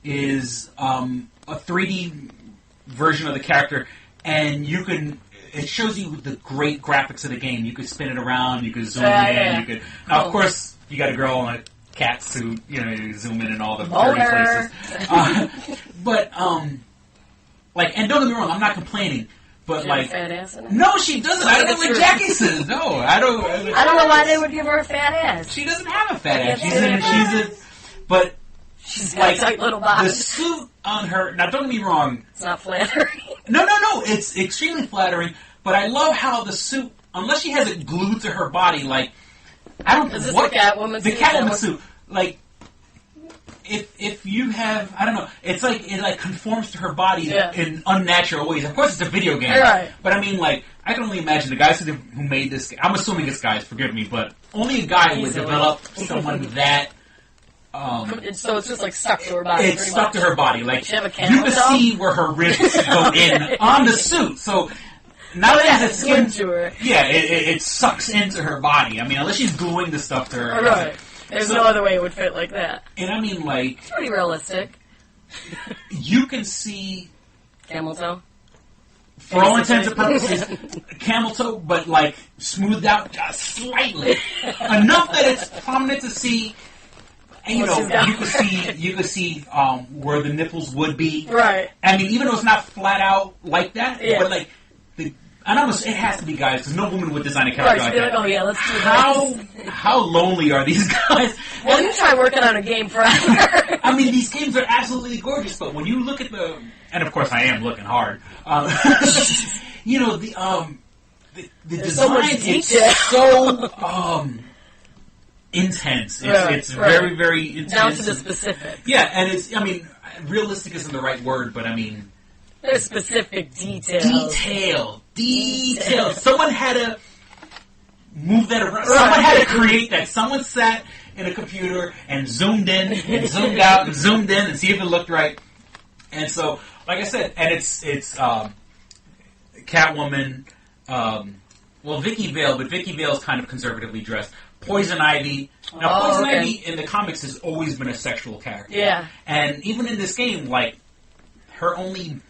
3D version of the character. And it shows you the great graphics of the game. You could spin it around, you could zoom in, you could... Now, of course, you got a girl in a cat suit, you zoom in all the dirty places. And don't get me wrong, I'm not complaining. But a fat ass in it? No, she doesn't. I don't know what Jackie says. No, I don't. I don't know why they would give her a fat ass. She doesn't have a fat ass. She's got a tight little body. The suit on her. Now, don't get me wrong. It's not flattering. No. It's extremely flattering. But I love how the suit unless she has it glued to her body, like, I don't know. Is this the Catwoman suit? The Catwoman suit. Like, if you have, I don't know, it's like, it like conforms to her body in unnatural ways. Of course, it's a video game. Right. But I mean, like, I can only imagine the guys who made this, I'm assuming it's guys, forgive me, but only a guy would develop someone that, so it's just like stuck to her body. It's stuck to her body. Like, you can see where her ribs go in on the suit. So, not only has it skin to her. Yeah, it sucks into her body. I mean, unless she's gluing the stuff to her. Right. There's no other way it would fit like that. And I mean, like... It's pretty realistic. You can see... Camel toe? For all intents and purposes, camel toe, but like, smoothed out just slightly. Enough that it's prominent to see... And, you know, you could see where the nipples would be. Right. I mean, even though it's not flat out like that, but like... And it has to be guys, because no woman would design a character like that. Like, oh yeah, let's do this. How lonely are these guys? Well, you try working on a game forever. I mean, these games are absolutely gorgeous, but when you look at the... And of course, I am looking hard. You know, the design is so intense. It's very, very intense. Down to the specific. Yeah, and it's... I mean, realistic isn't the right word, but I mean... There's specific details. Detail. Someone had to move that around. Someone had to create that. Someone sat in a computer and zoomed in and zoomed out and zoomed in and see if it looked right. And so, like I said, and it's Catwoman, Vicky Vale, but Vicky Vale's kind of conservatively dressed. Poison Ivy. Now, Poison Ivy in the comics has always been a sexual character. Yeah. And even in this game, like, her only...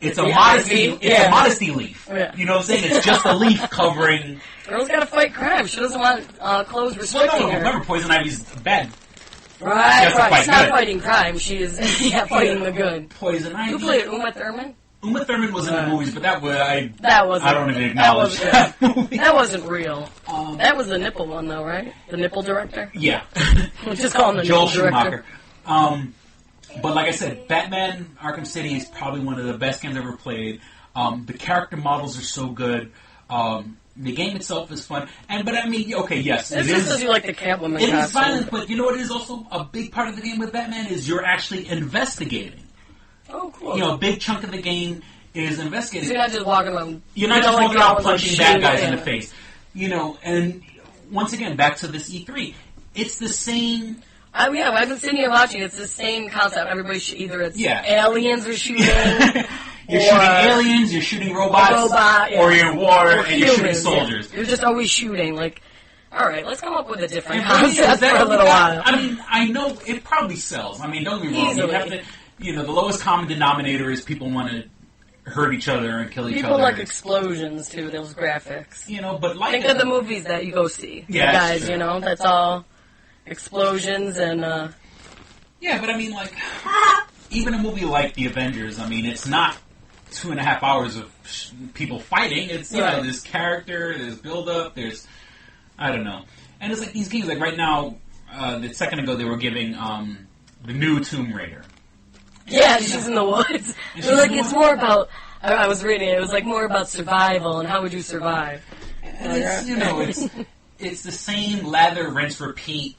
It's a modesty. It's a modesty leaf. Yeah. You know what I'm saying? It's just a leaf covering. Girl's got to fight crime. She doesn't want clothes restricting her. Remember, Poison Ivy's bad. Right. She's not fighting crime. She's fighting the good. Poison Ivy. Who played Uma Thurman? Uma Thurman was in the movies, but I don't even acknowledge that movie. That wasn't real. That was the nipple one, though, right? The nipple director. Yeah. We'll just call him the Joel nipple director. Schumacher. But like I said, Batman Arkham City is probably one of the best games I've ever played. The character models are so good. The game itself is fun. But I mean, okay, yes. It's just because you like the Catwoman It is violent, but you know what is also a big part of the game with Batman is you're actually investigating. Oh, cool. You know, a big chunk of the game is investigating. So you're not just walking around... You're not just walking around punching bad guys in the face. You know, and once again, back to this E3. It's the same... I've been sitting here watching. It's the same concept. Everybody either it's aliens are shooting, you're shooting aliens, you're shooting robots, or you're in war and you're shooting soldiers. You're just always shooting. Like, all right, let's come up with a different concept for a little while. I mean, I know it probably sells. I mean, don't get me wrong. You have to, the lowest common denominator is people want to hurt each other and kill each other. People like explosions too. Those graphics. But like think of the movies that you go see. Yeah, guys. That's all. Explosions and yeah, but I mean, like, even a movie like The Avengers, I mean, it's not 2.5 hours of people fighting. It's there's character, there's build up, there's I don't know, and it's like these games. Like right now, a second ago they were giving the new Tomb Raider. Yeah, she's in the woods. It's more about. I was reading it was like more about survival and how would you survive. And it's it's the same lather, rinse, repeat.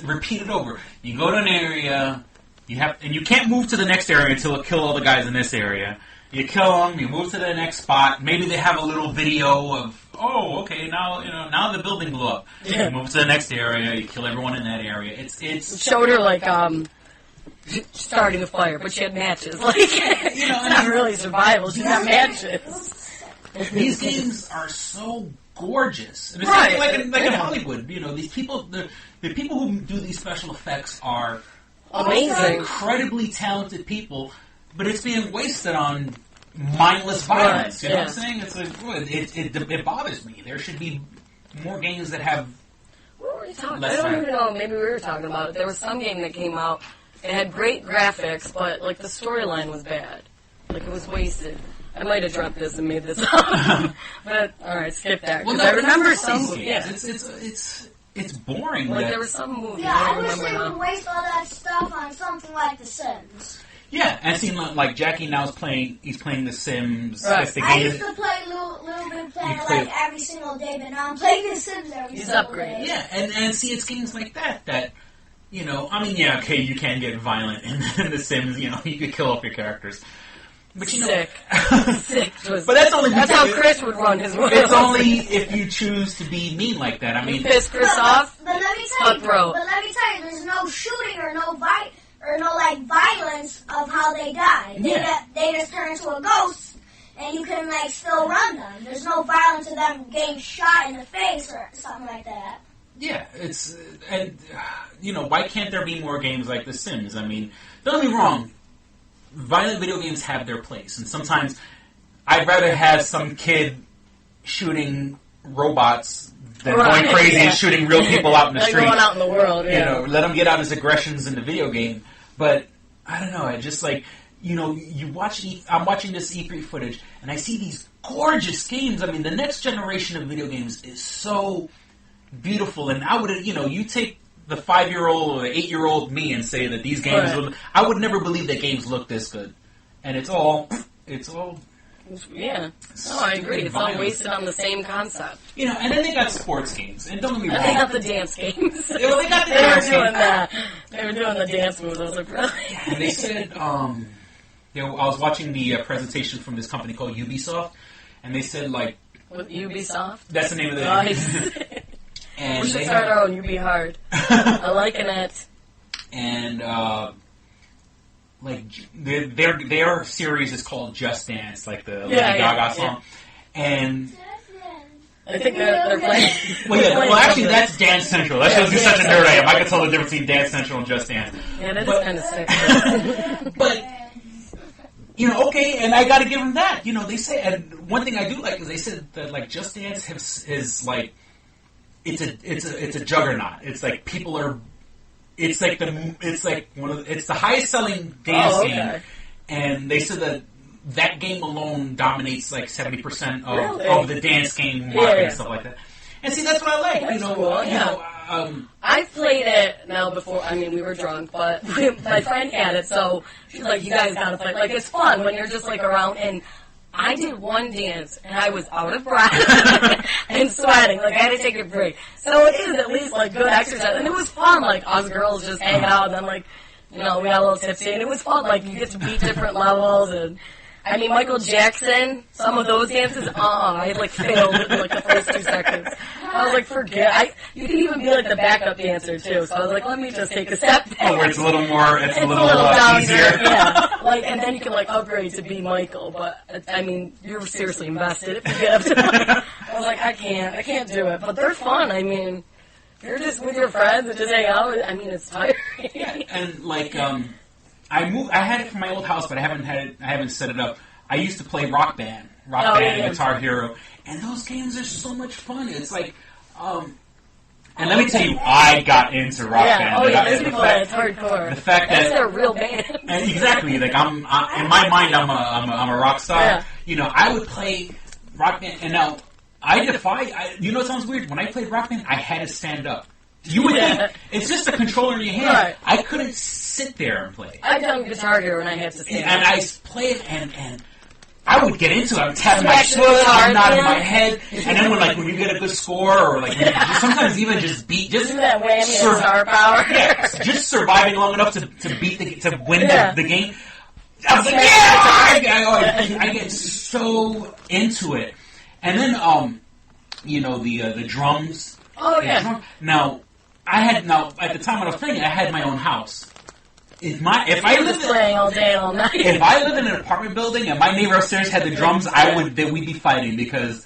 Repeat it over. You go to an area, and you can't move to the next area until it kill all the guys in this area. You kill them, you move to the next spot. Maybe they have a little video of, now the building blew up. Yeah. You move to the next area, you kill everyone in that area. It showed her like starting a fire, but she had matches. Like it's not really survival. She got matches. These games are so gorgeous. And it's right. like in Hollywood. These people, the people who do these special effects are amazing, incredibly talented people, but it's being wasted on mindless violence. You know what I'm saying? It's like, it bothers me. There should be more games that have. What were you talking about? I don't even know. Maybe we were talking about it. There was some game that came out. It had great graphics, but like the storyline was bad. Like it was wasted. I might have dropped this and made this up. But, alright, skip that. Well, I remember some... Yeah. It's boring. Like, there was some movie. Yeah, I wish they would waste all that stuff on something like The Sims. Yeah, and seeing like Jackie now he's playing The Sims. Right. I used to play Little Big Planet like every single day, but now I'm playing The Sims every single day. Yeah, and see, it's games like that, you know, I mean, yeah, okay, you can get violent in The Sims, you know, you could kill off your characters. But you know, Sick. But that's how Chris would run his world. It's only if you choose to be mean like that. I mean, you piss Chris off. But let me tell you, there's no shooting or no violence of how they die. They just turn into a ghost, and you can like still run them. There's no violence of them getting shot in the face or something like that. Yeah, and you know, why can't there be more games like The Sims? I mean, don't get me wrong. Violent video games have their place, and sometimes I'd rather have some kid shooting robots than going crazy and shooting real people out in the street. Going out in the world, You know, let them get out his aggressions in the video game. But I don't know. I just like, you know, I'm watching this E3 footage, and I see these gorgeous games. I mean, the next generation of video games is so beautiful, and I would, you know, you take the 5-year-old or the 8-year-old me and say that these games I would never believe that games look this good. And it's all yeah. No, I agree. It's all wasted on the same concept. You know, and then they got sports games. And don't get me wrong. They got the dance games. They got the dance games. They were doing the dance moves. I was like, really? And they said, you know, I was watching the presentation from this company called Ubisoft, and they said, like... With Ubisoft? That's the name of the... Nice. And we should start our own UB Hard. I liking it. And like their series is called Just Dance, like the Lady Gaga song. And I think they're playing. Well, actually, that's Dance Central. That shows you such a nerd I am. I can tell the difference between Dance Central and Just Dance. Yeah, that is kind of sick. But you know, okay, and I got to give them that. You know, they say, and one thing I do like is they said that like Just Dance is like. It's a juggernaut. It's like people are. It's like it's the highest selling dance game, and they said that game alone dominates like 70% of the dance game market and stuff like that. And see, that's what I like. That's cool, I've played it now before. I mean, we were drunk, but my friend had it, so she's like, "You guys gotta play." Like, it's fun when you're just like around and. I did one dance, and I was out of breath and sweating. Like, I had to take a break. So it is at least, like, good exercise. And it was fun, like, us girls just hang out, and then, like, you know, we got a little tipsy. And it was fun, like, you get to beat different levels. And, I mean, Michael Jackson, some of those dances, I, like, failed in, like, the first 2 seconds. I was like, forget. You can even be, like, the backup dancer, too. So I was like, let me just take a step back. Oh, where it's a little more, it's a little easier. Yeah. Like, and then you can, like, upgrade to be Michael. But, I mean, you're seriously invested if you get up to it. I was like, I can't do it. But they're fun. I mean, you're just with your friends and just hang out. I mean, it's tiring. Yeah, and, like, I had it from my old house, but I haven't set it up. I used to play Rock Band and Guitar Hero, and those games are so much fun. It's like, and let me tell you, I got into Rock Band. Oh yeah, there's people that it's hardcore. The fact that's their real band. And exactly, like in my mind, I'm a rock star. Yeah. You know, I would play Rock Band, and now you know, it sounds weird. When I played Rock Band, I had to stand up. You would think it's just a controller in your hand. Right. I couldn't sit there and play. I've done Guitar Hero and I had to stand up. And I played and I would get into it. I'm tapping my foot, I'm nodding my head, and then when you get a good score, or like sometimes even just beat, just that whammy of star power. Yeah, just surviving long enough to win the game. I was like, I get so into it, and then you know the drums. Oh yeah. Now at the time when I was playing it, I had my own house. If I lived playing all day, all night. If I lived in an apartment building and my neighbor upstairs had the drums, we'd be fighting because,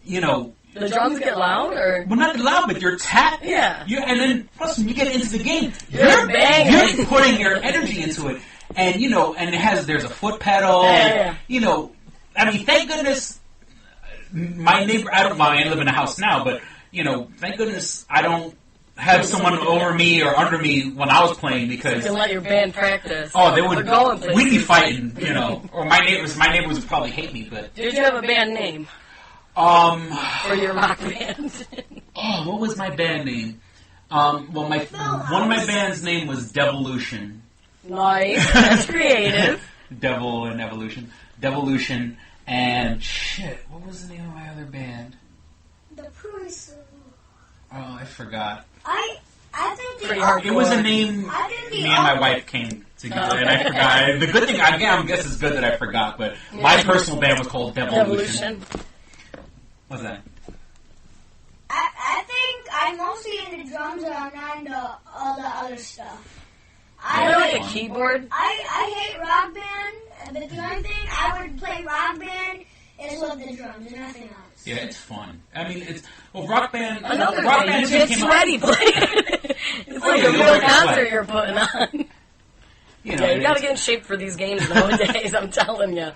you know. The drums get loud, or? Well, not loud, but you're tapping. Yeah. And then plus when you get into the game, you're banging. You're putting your energy into it, and you know, and there's a foot pedal. Yeah. You know, I mean, thank goodness my neighbor. I live in a house now, but you know, thank goodness I don't have someone over me or under me when I was playing because you can let your band practice. Oh, we'd be fighting, you know. Or my neighbors would probably hate me. But did you have a band name? For your rock band. What was my band name? Well, one of my band's name was Devolution. Nice. That's creative. Devil and Evolution. Devolution and shit. What was the name of my other band? The Priest. Oh, I forgot. I think Pretty the hardcore. It was a name I think the me and my other- wife came together, and I forgot. The good thing, I guess it's good that I forgot, but my personal band was called Devolution. Evolution. What's that? I think I'm mostly into drums and I'm not into all the other stuff. I like a keyboard. I hate Rock Band, but the only thing I would play Rock Band is with the drums and nothing else. Yeah, it's fun. I mean, it's Rock Band. Another Rock thing, Band you 2 get came sweaty out. playing. It's like yeah, a you real look like concert sweat. you're putting on. You know, Yeah, you gotta it's- get in shape for these games nowadays, I'm telling you.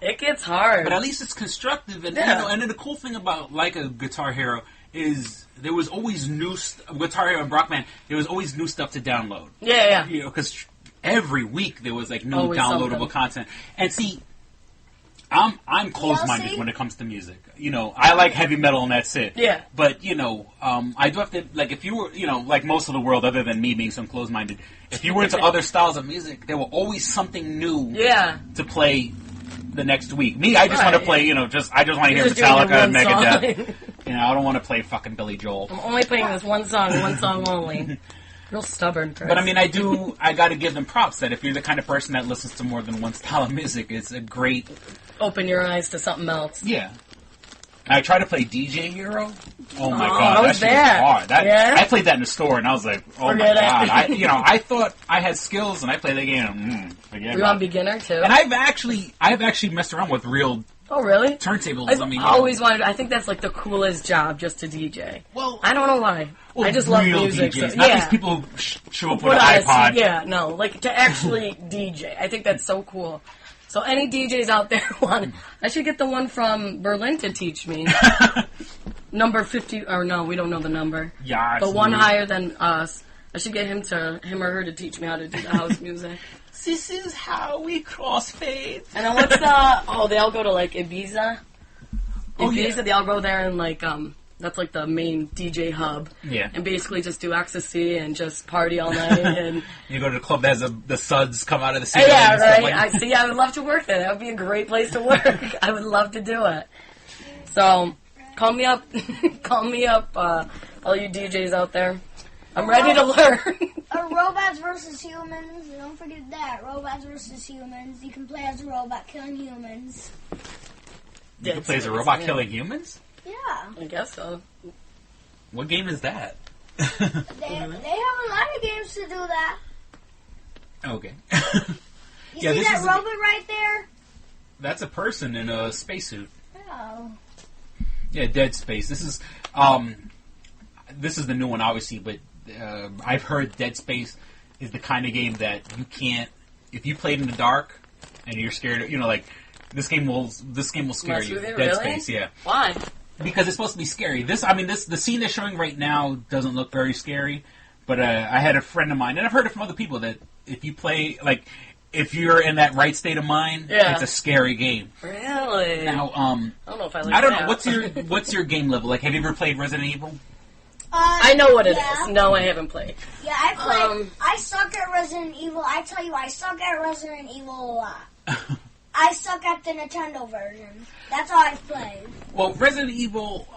It gets hard. But at least it's constructive, and Yeah. and then the cool thing about like a Guitar Hero is there was always new Guitar Hero and Rock Band. There was always new stuff to download. Yeah. You know, because every week there was like new Always downloadable something. content. And see, I'm closed-minded DLC? when it comes to music. You know, I like heavy metal and that's it. Yeah. But you know, I do have to like if you were, you know, like most of the world, other than me being so closed-minded, if you were into other styles of music, there were always something new Yeah. to play the next week. Me, I just want to Right. play. You know, I just want to hear You're just doing Metallica and your one Megadeth. song. You know, I don't want to play fucking Billy Joel. I'm only playing this one song only. Real stubborn, Chris. But I mean, I got to give them props that if you're the kind of person that listens to more than one style of music, it's a great, Open your eyes to something else. yeah. I tried to play DJ Hero. Oh my Oh, god, that that was shit was bad. hard. Yeah? I played that in the store and I was like, oh Forget my it. god. I thought I had skills and I played the game. Forget Were you about on it. beginner, too? And I've actually messed around with real Oh, really? turntables. I've I mean, always wanted. I think that's like the coolest job, just to DJ. well, I don't know why. well, I just love real music. DJs, so- not yeah. these people who show up Put with an on a iPod. yeah, no, like to actually DJ. I think that's so cool. So any DJs out there want? I should get the one from Berlin to teach me. Number 50, or no, we don't know the number. Yeah, The one higher than us. I should get him or her to teach me how to do the house music. This is how we crossfade. And then what's the? Oh, they all go to like Ibiza. Oh, yeah. Ibiza, they all go there and like that's like the main DJ hub. Yeah. And basically just do ecstasy and just party all night and. You go to a club that has the suds come out of the ceiling. Yeah, and stuff right. like I see. I would love to work there. That would be a great place to work. I would love to do it. So, call me up. Call me up, all you DJs out there. I'm ready to learn. Robots versus humans. Don't forget that. Robots versus humans. You can play as a robot killing humans. You can play as a robot killing humans? Yeah. I guess so. What game is that? They have a lot of games to do that. Okay. You Yeah, see this that is a- robot right there? That's a person in a spacesuit. Oh. Yeah, Dead Space. This is the new one, obviously, but I've heard Dead Space is the kind of game that you can't. If you played in the dark and you're scared, you know, like this game will scare Mess you. with you, Dead really? Space, yeah. Why? Because it's supposed to be scary. The scene they're showing right now doesn't look very scary, but I had a friend of mine, and I've heard it from other people, that if you play, like, if you're in that right state of mind, Yeah. it's a scary game. Really? Now, I don't know if I like I don't that. know, what's your game level? Like, have you ever played Resident Evil? I know what it is. Yeah. No, I haven't played. Yeah, I played. Um, I suck at Resident Evil. I tell you, I suck at Resident Evil a lot. I suck at the Nintendo version. That's all I've played. Well, Resident Evil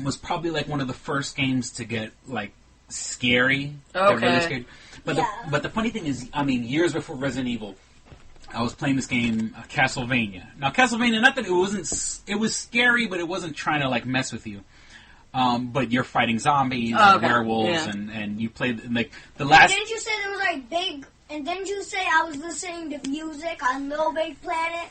was probably like one of the first games to get like scary. That Okay. really scared. But Yeah. but the funny thing is, I mean, years before Resident Evil, I was playing this game, Castlevania. Now, Castlevania, not that it was scary, but it wasn't trying to like mess with you. But you're fighting zombies Oh, and okay. werewolves, Yeah. and you played like the last. Didn't you say there was like big? And didn't you say I was listening to music on Little Big Planet?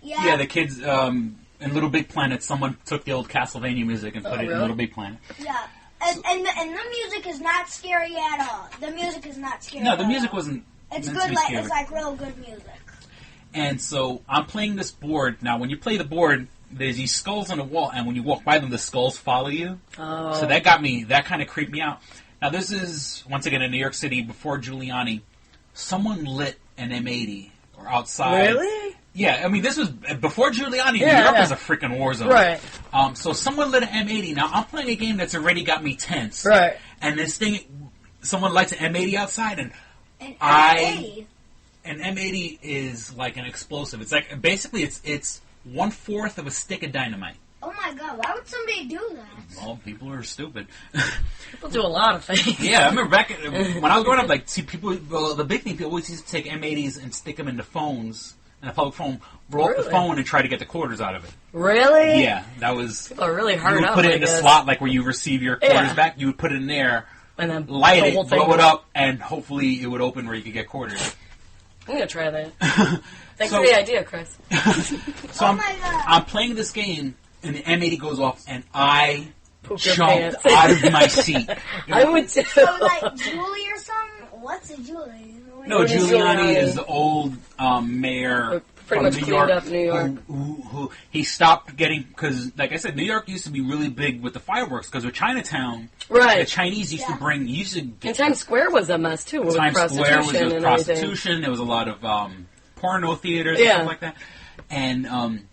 Yeah. Yeah, the kids in Little Big Planet. Someone took the old Castlevania music and put it in really? Little Big Planet. Yeah. And the music is not scary at all. The music is not scary. No, the at music all. wasn't. It's meant to good. be Like scary. it's like real good music. And so I'm playing this board. Now, when you play the board, there's these skulls on the wall, and when you walk by them, the skulls follow you. Oh. So that kind of creeped me out. Now, this is, once again, in New York City, before Giuliani. Someone lit an M80 or outside. Really? Yeah, I mean, this was before Giuliani. Yeah, New York yeah. was a freaking war zone. Right. So someone lit an M80. Now, I'm playing a game that's already got me tense. Right. And this thing, someone lights an M80 outside, and And I an M80 is like an explosive. It's like basically it's 1/4 of a stick of dynamite. Oh my god, why would somebody do that? Well, people are stupid. People do a lot of things. Yeah, I remember back when I was growing up, like, see people. Well, the big thing, people always used to take M80s and stick them into phones, and a public phone, blow up the phone, and try to get the quarters out of it. Really? Yeah, that was. People are really hard You would up, put it I in the guess. slot, like where you receive your quarters back. You would put it in there, And then light the it, whole thing blow it goes- up, and hopefully it would open where you could get quarters. I'm gonna try that. Thanks So- for the idea, Chris. So Oh my God. I'm playing this game, and the M80 goes off, and I Poop your jumped pants. out of my seat. I would too. So, like, Julie or something? What's a Julie? No, Rudy Giuliani Giuliani. is the old mayor Pretty from much New cleaned York, up New York. Who he stopped getting, because, like I said, New York used to be really big with the fireworks, because with Chinatown, Right. the Chinese used to bring, And get Times Square was a mess too, with Times prostitution Square was with and prostitution. There was a lot of porno theaters and Yeah. stuff like that. And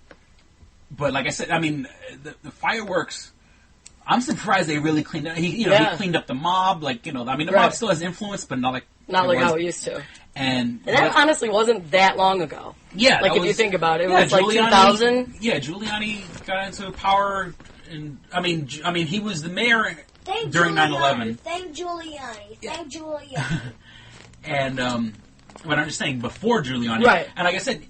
but like I said, I mean, the fireworks. I'm surprised they really cleaned up. He cleaned up the mob. Like, I mean, the mob Right. still has influence, but not like how it used to. And that honestly wasn't that long ago. yeah, Like, that if you think about it, it yeah, was like 2000. Yeah, Giuliani got into power, and I mean, he was the mayor Thank during Giuliani. 9/11. Thank Giuliani. Thank Giuliani. And but I'm just saying before Giuliani, Right. And like I said,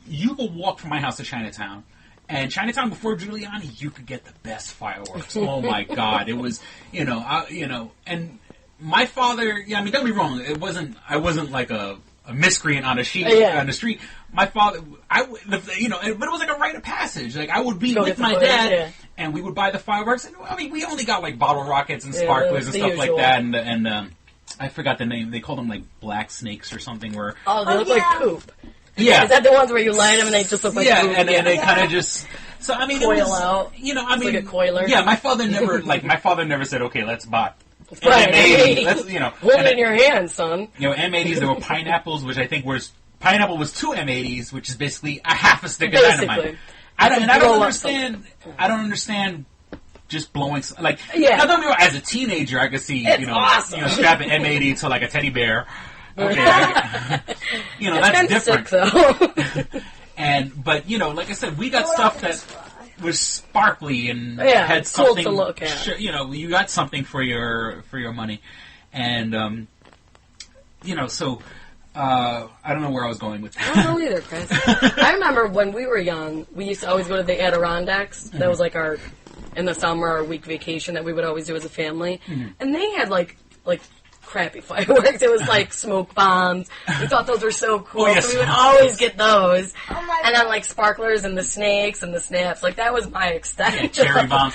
you will walk from my house to Chinatown. And Chinatown before Giuliani, you could get the best fireworks. Oh my God, it was, and my father. Yeah, I mean, don't be wrong. I wasn't like a miscreant on the street. My father, but it was like a rite of passage. Like, I would be Go with get the my fireworks, dad, yeah. and we would buy the fireworks. And I mean, we only got like bottle rockets and Yeah, sparklers and the stuff like usual. that. And I forgot the name. They called them like black snakes or something. Where Oh, they look like poop. yeah, Is that the ones where you light them and they just look like poop? and they kind of just. So I mean, Coil it was, out. I It's mean, like a coiler. Yeah, my father never said, okay, let's buy. Right. M80, let's, Hold and it in your hand, son. M80s. There were pineapples, which I think pineapple was 2 M80s, which is basically a half a stick of Basically. dynamite. I don't blow up understand. Just blowing like. Yeah. Now, don't be wrong, as a teenager, I could see It's awesome. strap an M80 to like a teddy bear. Okay, that's Kinda different. sick, though. But like I said, we got stuff that was sparkly and Yeah, had cool something to look at. You got something for your money, and so I don't know where I was going with I that. don't know either, Chris. I remember when we were young, we used to always go to the Adirondacks. That was like in the summer, our week vacation that we would always do as a family. And they had like crappy fireworks. It was like smoke bombs. We thought those were so cool. Oh, yes. So we would always get those. Oh my And then like sparklers and the snakes and the snaps. Like that was my extent. Cherry bomb.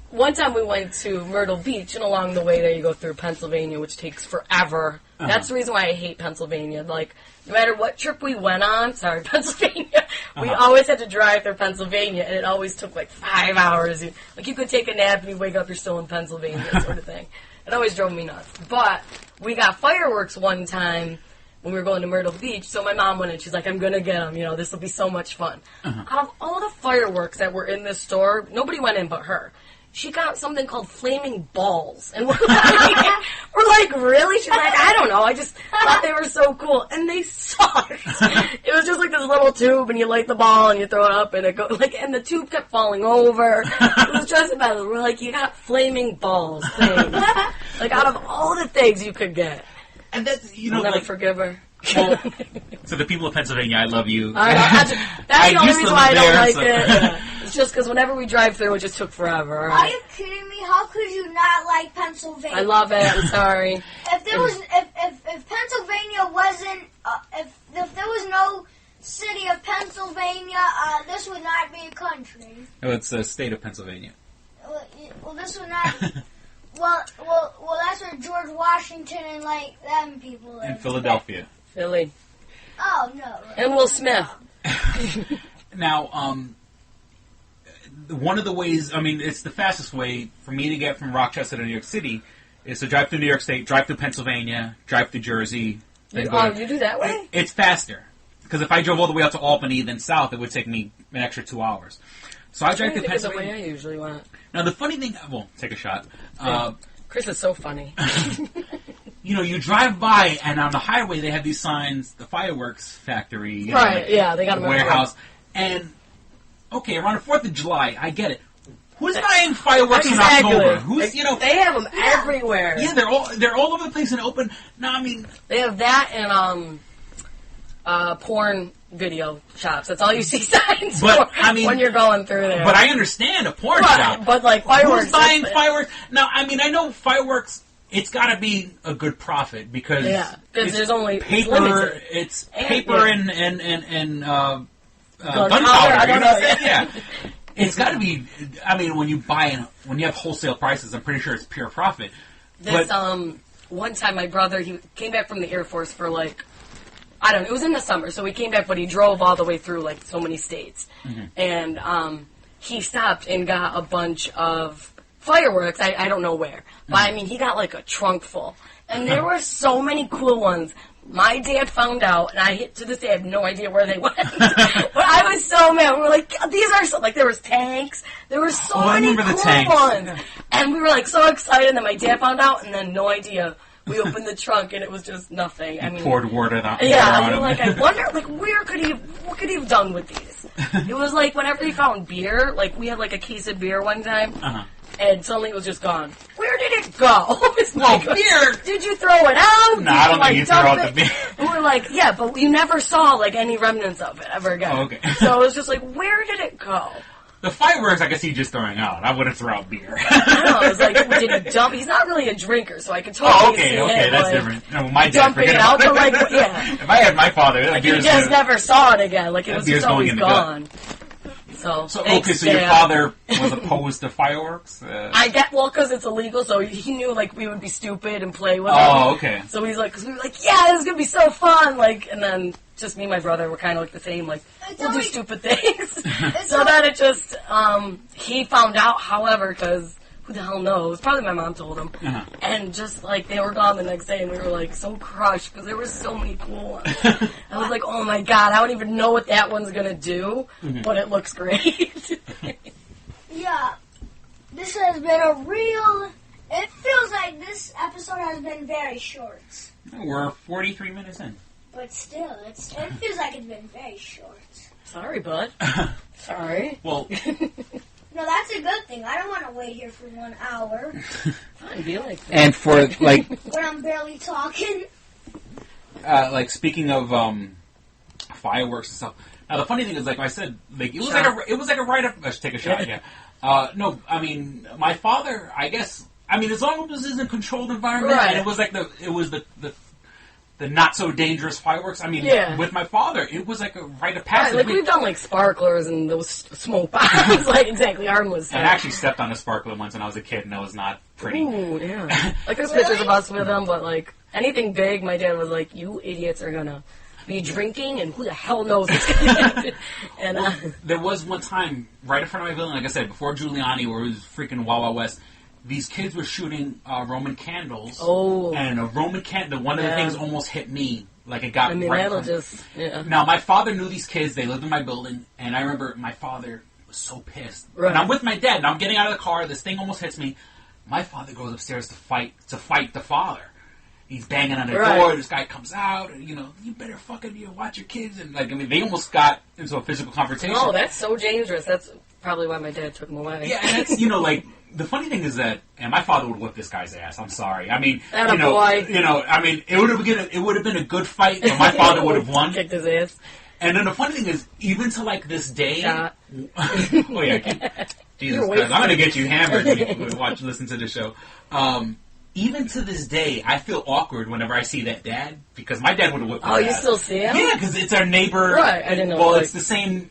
One time we went to Myrtle Beach, and along the way there you go through Pennsylvania, which takes forever. That's the reason why I hate Pennsylvania. Like, no matter what trip we went on, Pennsylvania, we always had to drive through Pennsylvania, and it always took like 5 hours. Like, you could take a nap and you wake up, you're still in Pennsylvania, sort of thing. It always drove me nuts. But we got fireworks one time when we were going to Myrtle Beach, so my mom went in, she's like, I'm going to get them, this will be so much fun. Out of all the fireworks that were in this store, nobody went in but her. She got something called flaming balls. And we're like, really? She's like, I don't know. I just thought they were so cool. And they sucked. It was just like this little tube, and you light the ball, and you throw it up, and it goes, and the tube kept falling over. It was just about it. We're like, you got flaming balls things. Like, out of all the things you could get. And that's, I'll never forgive her. Well, to the people of Pennsylvania, I love you. That's the only used to reason why I live don't there, like so- it. Yeah. It's just because whenever we drive through, it just took forever. Are you kidding me? How could you not like Pennsylvania? I love it. I'm sorry. If there was, if Pennsylvania wasn't, if there was no city of Pennsylvania, this would not be a country. No, it's the state of Pennsylvania. Well, this would not. well, that's where George Washington and like them people live. In Philadelphia. Philly. Oh no. And Will Smith. Now, one of the ways, it's the fastest way for me to get from Rochester to New York City is to drive through New York State, drive through Pennsylvania, drive through Jersey. Then You do that way? It's faster. Because if I drove all the way out to Albany, then south, it would take me an extra 2 hours. So I drive through the Pennsylvania. way I usually went. Now, the funny thing, take a shot. Chris is so funny. you drive by, and on the highway they have these signs, the fireworks factory, right? Yeah, they got the them warehouse, and okay, around the 4th of July, I get it. Who's buying fireworks in October? Who's They have them everywhere. Yeah, they're all over the place and open. No, I mean they have that and porn video shops. That's all you see signs for when you're going through there. But I understand a porn shop. But like fireworks. Who's buying fireworks? No, I mean I know fireworks. It's got to be a good profit because there's only paper. It's paper and gunpowder. I don't know. Yeah, it's got to be. I mean, when you have wholesale prices, I'm pretty sure it's pure profit. This one time, my brother he came back from the Air Force for like I don't know. It was in the summer, so he came back, but he drove all the way through like so many states, and he stopped and got a bunch of fireworks. I don't know where, but I mean, he got like a trunk full, and there were so many cool ones. My dad found out, and to this day I have no idea where they went. But I was so mad. We were like, these are so like there was tanks. There were so many cool ones, and we were like so excited. And then my dad found out, and then no idea. We opened the trunk, and it was just nothing. I mean, poured water on. Yeah, like I wonder, like what could he have done with these? It was like whenever he found beer, like we had like a case of beer one time. And suddenly it was just gone. Where did it go? Beer! Did you throw it out? No, I don't think you threw out the beer. And we're like, yeah, but we never saw like any remnants of it ever again. Oh, okay. So it was just like, where did it go? The fireworks, I guess he's just throwing out. I wouldn't throw out beer. I know. It was like, did he dump? He's not really a drinker, so I could totally see him, that's like, different. No, my dad, dumping it out. But like, yeah. If I had my father, like he just never saw it again. Like it was just always gone. So your father was opposed to fireworks? I get because it's illegal, so he knew like we would be stupid and play with it. Oh, okay. So he's like, because we were like, yeah, this is gonna be so fun, like, and then just me and my brother were kind of like the same, like we'll do stupid things. So then it just he found out, however, because who the hell knows? Probably my mom told him, and just like they were gone the next day, and we were like so crushed because there were so many cool ones. I was like, oh my god, I don't even know what that one's gonna do, but it looks great. Yeah, this has been a real. It feels like this episode has been very short. We're 43 minutes in. But still, it feels like it's been very short. Sorry, bud. Sorry. Well. No, that's a good thing. I don't want to wait here for 1 hour. Fine, be like that. And for like when I'm barely talking. Like speaking of fireworks and stuff. Now the funny thing is, like I said, like it was like a rite of. I should take a shot. Yeah. No, I mean my father. I guess. I mean, as long as it was in a controlled environment, and it was like the not so dangerous fireworks. I mean, with my father, it was like a rite of passage. Like we've done like sparklers and those smoke bombs, like exactly harmless. I actually stepped on a sparkler once when I was a kid, and that was not pretty. Ooh, yeah. Like there's pictures of us with them, but like anything big, my dad was like, "You idiots are gonna be drinking, and who the hell knows what's gonna happen." And there was one time right in front of my building, like I said, before Giuliani, where it was freaking Wild Wild West. These kids were shooting Roman candles. Oh. And a Roman candle, one of the things almost hit me. Like it got that'll just, Now, my father knew these kids. They lived in my building. And I remember my father was so pissed. Right. And I'm with my dad. And I'm getting out of the car. This thing almost hits me. My father goes upstairs to fight the father. He's banging on the door. This guy comes out. And, you better fucking watch your kids. And, like, I mean, they almost got into a physical confrontation. Oh, that's so dangerous. That's probably why my dad took him away. Yeah, and that's, like... The funny thing is that, and my father would whip this guy's ass. I'm sorry. I mean, I mean, it would have been a good fight, but my father would have won. Kicked his ass. And then the funny thing is, even to like this day, Shot. oh yeah, Jesus Christ, I'm gonna get you hammered when you listen to the show. Even to this day, I feel awkward whenever I see that dad because my dad would have whipped. Oh, you still see him? Yeah, because it's our neighbor. Right, I didn't know. Well, it's the same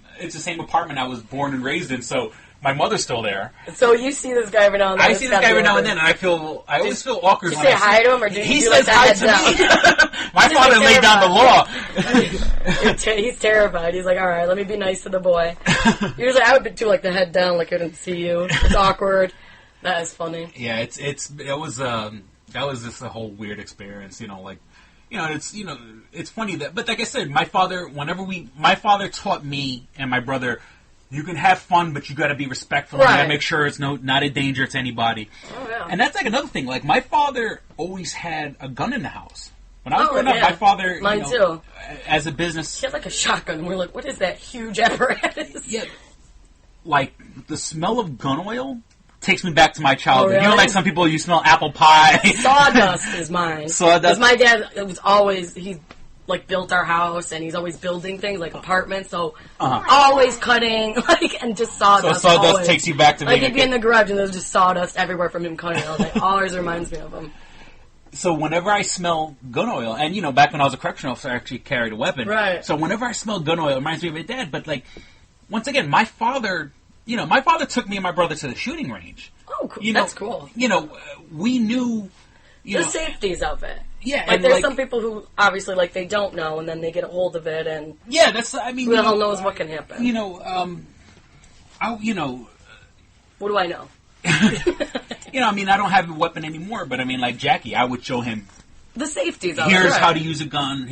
apartment I was born and raised in, so. My mother's still there. So you see this guy every now and then. I see this guy every now and then, and I always feel awkward. Did you say hi to him, or did you says hi to me? My father laid down the law. He's terrified. He's like, all right, let me be nice to the boy. Usually I would be too, like the head down, like I didn't see you. It's awkward. That is funny. Yeah, that was just a whole weird experience. It's funny that, but like I said, my father taught me and my brother. You can have fun, but you got to be respectful. Right. You got to make sure it's not a danger to anybody. Oh, yeah. And that's like another thing. Like, my father always had a gun in the house. When I was growing up, my father, Mine too. As a business... He had like a shotgun, and we're like, what is that huge apparatus? Yeah. Like, the smell of gun oil takes me back to my childhood. Really? You know, like some people, you smell apple pie. Sawdust is mine. Sawdust. Because my dad, it was always, he like built our house, and he's always building things like apartments, so always cutting, like, and just sawdust. So sawdust always. takes you back to like, he'd be in the garage, and there's just sawdust everywhere from him cutting. I was like, always reminds me of him. So whenever I smell gun oil, and, you know, back when I was a correctional officer, I actually carried a weapon. Right. So whenever I smell gun oil, it reminds me of my dad. But, like, once again, my father took me and my brother to the shooting range. Oh, cool. You know, That's cool. You know, we knew... The safeties of it. Yeah. Like, there's some people who, obviously, like, they don't know, and then they get a hold of it, and... Yeah, that's, I mean... Who the hell knows what can happen? You know, What do I know? You know, I mean, I don't have a weapon anymore, but I mean, like Jackie, I would show him the safeties of it. Here's how to use a gun.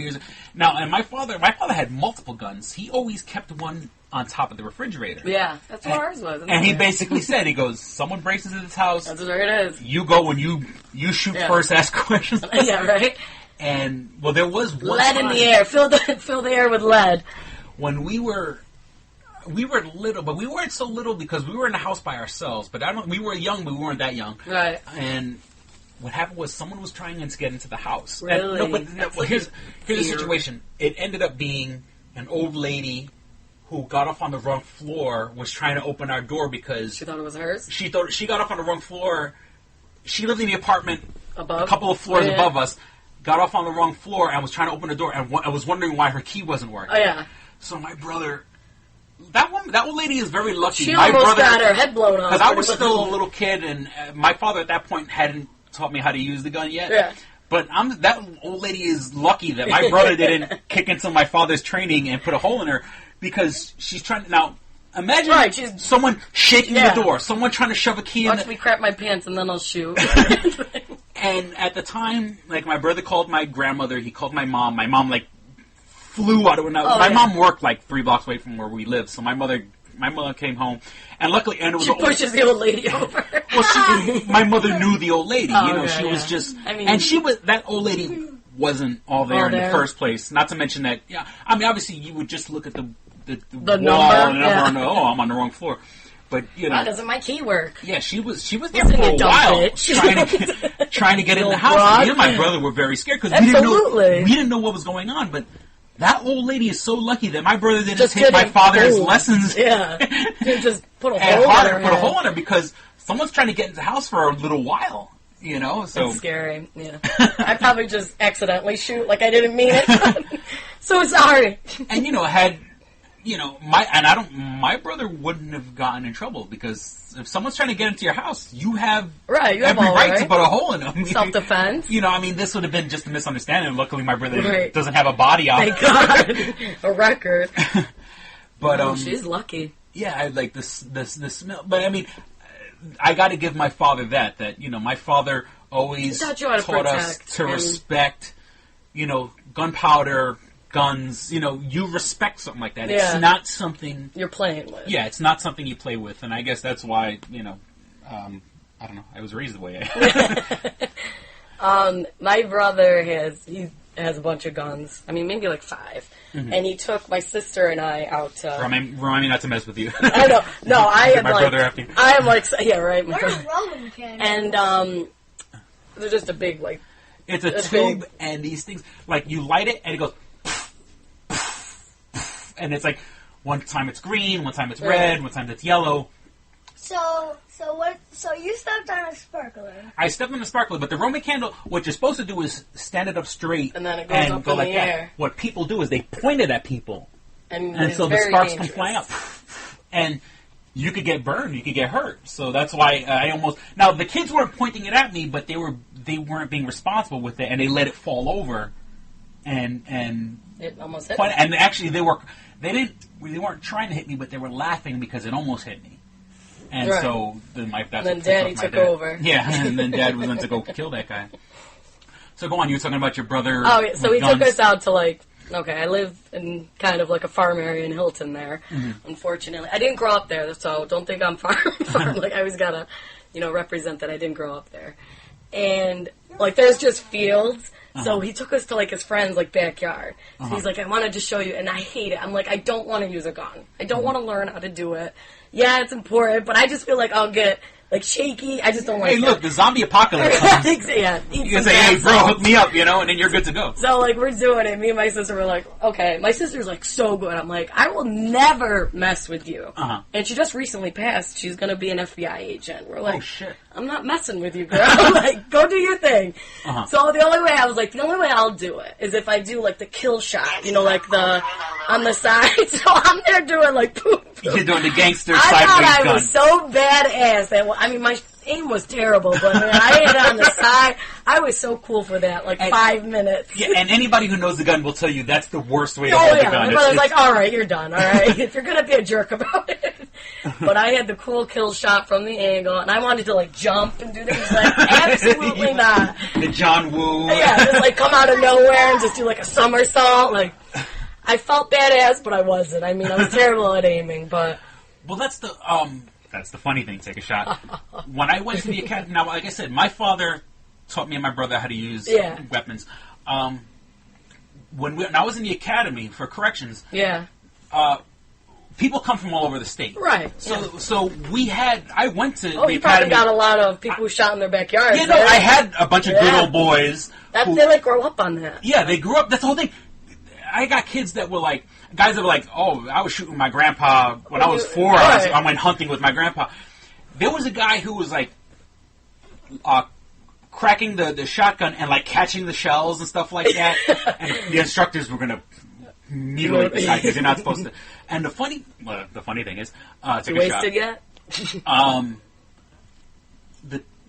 Now, and my father had multiple guns. He always kept one on top of the refrigerator. Yeah, that's what ours was. And he basically said, he goes, someone breaks into this house. That's where it is. You go and you shoot first, ask questions. Yeah, right. And well, there was one lead in the air. Fill the air with lead. When we were little, but we weren't so little because we were in the house by ourselves. But we were young, but we weren't that young. Right. And what happened was someone was trying to get into the house. Really? Here's the situation. It ended up being an old lady who got off on the wrong floor, was trying to open our door because she thought it was hers. She thought she got off on the wrong floor. She lived in the apartment above, a couple of floors above us. Got off on the wrong floor and was trying to open the door, and I was wondering why her key wasn't working. Oh yeah. So my brother. That old lady is very lucky. She almost got her head blown off. Because I was still a little kid, and my father at that point hadn't taught me how to use the gun yet. Yeah. But that old lady is lucky that my brother didn't kick into my father's training and put a hole in her, because she's trying to... Now, imagine someone shaking the door, someone trying to shove a key in. Watch me crap my pants and then I'll shoot. And at the time, like, my brother called my grandmother, he called my mom. My mom, like, flew out of window. My mom worked like 3 blocks away from where we lived, so my mother came home, and luckily, and it was she pushes the old lady over. Well, my mother knew the old lady. She was just, and that old lady wasn't all there in the first place. Not to mention that, I mean, obviously you would just look at the wall number, and know, I'm on the wrong floor. But why doesn't my key work? Yeah, she was there for a while trying to get in the house. Me and my brother were very scared because we didn't know what was going on. But that old lady is so lucky that my brother didn't take my father's lessons. Yeah, he just put a hole in her because someone's trying to get into the house for a little while. So it's scary. Yeah, I probably just accidentally shoot like I didn't mean it. So sorry. And my brother wouldn't have gotten in trouble because if someone's trying to get into your house, you have every right to put a hole in them. Self-defense. This would have been just a misunderstanding. Luckily, my brother doesn't have a body on. Thank God. A record. But she's lucky. Yeah, I like the smell. But I mean, I got to give my father that my father always taught us to respect, gunpowder, guns, you respect something like that. Yeah. It's not something you're playing with. Yeah, it's not something you play with, and I guess that's why, I don't know, I was raised the way I my brother has a bunch of guns. I mean, maybe like 5. Mm-hmm. And he took my sister and I out to... Remind me not to mess with you. I know. No, I am my brother after you. I am like... Yeah, right. Where's Roman King? And, they're just a big, like... It's a tube, and these things... Like, you light it, and it goes... And it's like, one time it's green, one time it's red, one time it's yellow. So you stepped on a sparkler. I stepped on a sparkler, but the Roman candle, what you're supposed to do is stand it up straight and then it goes up in like the that. air. What people do is they point it at people, and so the sparks come flying up, and you could get burned, you could get hurt. So that's why I almost... Now the kids weren't pointing it at me, but they weren't being responsible with it, and they let it fall over, and it almost hit me. And actually they weren't trying to hit me, but they were laughing because it almost hit me. And so then Daddy took over. Yeah, and then Dad went to go kill that guy. So go on, you were talking about your brother. Oh, yeah, so he took us out to I live in kind of like a farm area in Hilton there. Mm-hmm. Unfortunately, I didn't grow up there, so don't think I'm farm. Like I always gotta, represent that I didn't grow up there. And, like, there's just fields. So he took us to, like, his friend's, like, backyard. So he's like, I wanted to show you, and I hate it. I'm like, I don't want to use a gun. I don't want to learn how to do it. Yeah, it's important, but I just feel like I'll get, like, shaky. I just don't like Hey, look, the zombie apocalypse comes. Yeah, You can say, hey, bro, hook me up, and then you're good to go. So, like, we're doing it. Me and my sister were like, okay. My sister's, like, so good. I'm like, I will never mess with you. And she just recently passed. She's going to be an FBI agent. We're like, oh, shit. I'm not messing with you, girl. Like, go do your thing. So the only way I'll do it is if I do, like, the kill shot, like on the side. So I'm there doing, like, poop. You're doing the gangster I sideways thought I gun. was so badass that, my aim was terrible, but man, I had it on the side. I was so cool for that, 5 minutes. Yeah, and anybody who knows the gun will tell you that's the worst way to hold the gun. My brother's like, all right, you're done, all right? If you're going to be a jerk about it. But I had the cool kill shot from the angle, and I wanted to, jump and do things absolutely not. The John Woo. Yeah, just, come out of nowhere and just do, a somersault. I felt badass, but I wasn't. I was terrible at aiming, but... Well, that's the funny thing, take a shot. When I went to the academy, now, like I said, my father taught me and my brother how to use weapons. When I was in the academy for corrections, people come from all over the state. Right. So I went to the you academy. Probably got a lot of people who shot in their backyards. Yeah, no, I had a bunch of good old boys. They grow up on that. Yeah, they grew up. That's the whole thing. I got kids that were guys that were I was shooting my grandpa when I was 4. Right. I went hunting with my grandpa. There was a guy who was cracking the shotgun and catching the shells and stuff like that. And the instructors were gonna mutilate the guy because you're not supposed to. And the funny thing is, take you a shot. Wasted yet?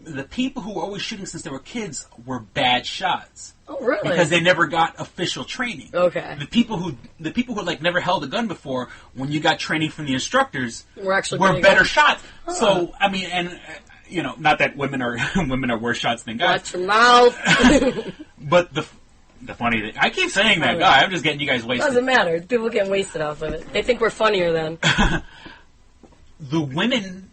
The people who were always shooting since they were kids were bad shots. Oh, really? Because they never got official training. Okay. The people who never held a gun before, when you got training from the instructors, were better shots. Oh. So not that women are worse shots than guys. Watch your mouth. But the funny thing, I keep saying that, guy. I'm just getting you guys wasted. Doesn't matter. People getting wasted off of it. They think we're funnier then. The women.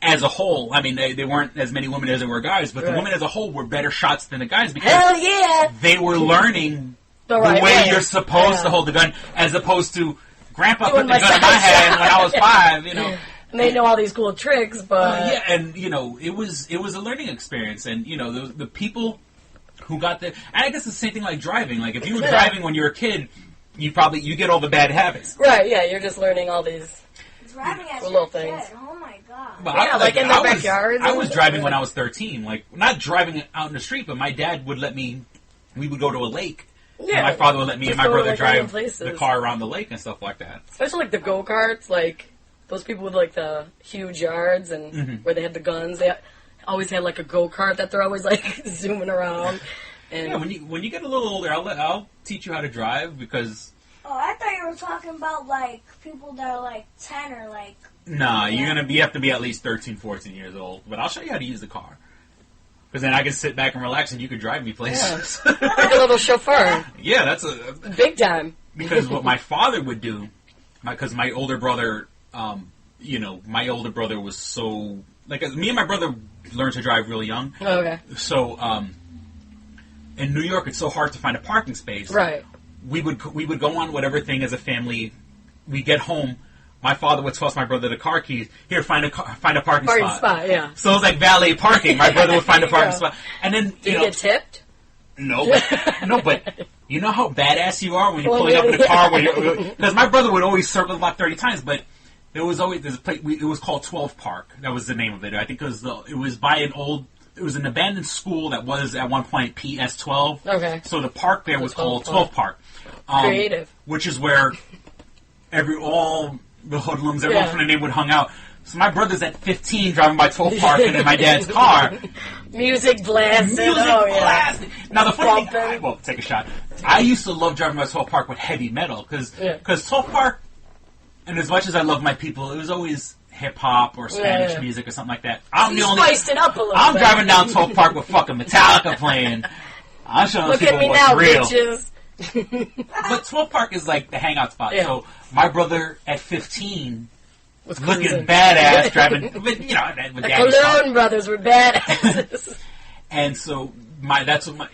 As a whole, they weren't as many women as there were guys, but the women as a whole were better shots than the guys because hell yeah! They were learning the way you're supposed to hold the gun, as opposed to Grandpa put the gun in my hand when I was 5. And they know all these cool tricks, but it was a learning experience, and the people who got there. And I guess it's the same thing like driving. Like if you were driving when you were a kid, you get all the bad habits. Right? Yeah, you're just learning all these. Little things. Oh my god! Well, in the backyard. I was driving when I was 13. Not driving out in the street, but my dad would let me. We would go to a lake. Yeah. And my father would let me and my brother drive the car around the lake and stuff like that. Especially the go karts, those people with the huge yards and where they had the guns. They always had a go kart that they're always zooming around. And yeah, when you get a little older, I'll teach you how to drive because. Oh, I thought you were talking about, people that are, 10 or, Nah, you have to be at least 13, 14 years old. But I'll show you how to use the car. Because then I can sit back and relax and you can drive me places. Yeah. Like a little chauffeur. Yeah, that's big time. Because what my father would do, because my older brother, my older brother was so... me and my brother learned to drive really young. Oh, okay. So, in New York, it's so hard to find a parking space. Right. We would go on whatever thing as a family. We get home. My father would toss my brother the car keys. Here, find a parking spot. Yeah. So it was valet parking. My brother would find a parking spot, and then Did you get tipped? No, but you know how badass you are when you're pulling up in a car. Because my brother would always circle the block 30 times, but there was always this place. It was called 12 Park. That was the name of it. I think it was by an old. It was an abandoned school that was at one point PS 12. Okay. So the park there was called 12 Park. Creative. Which is where all the hoodlums, everyone from the neighborhood hung out. So my brother's at 15 driving by 12 Park and in my dad's car. Music blasting. Blasting. Now the funny thing, take a shot. I used to love driving by 12 Park with heavy metal because 12 Park, and as much as I love my people, it was always hip hop or Spanish music or something like that. Spiced it up a little bit. I'm driving down 12 Park with fucking Metallica playing. I'm showing people what's real. Bitches. But 12 Park is the hangout spot. Yeah. So my brother at 15 looking badass, driving, with, you know, with The Daddy's car. Cologne brothers were badasses. And so that's what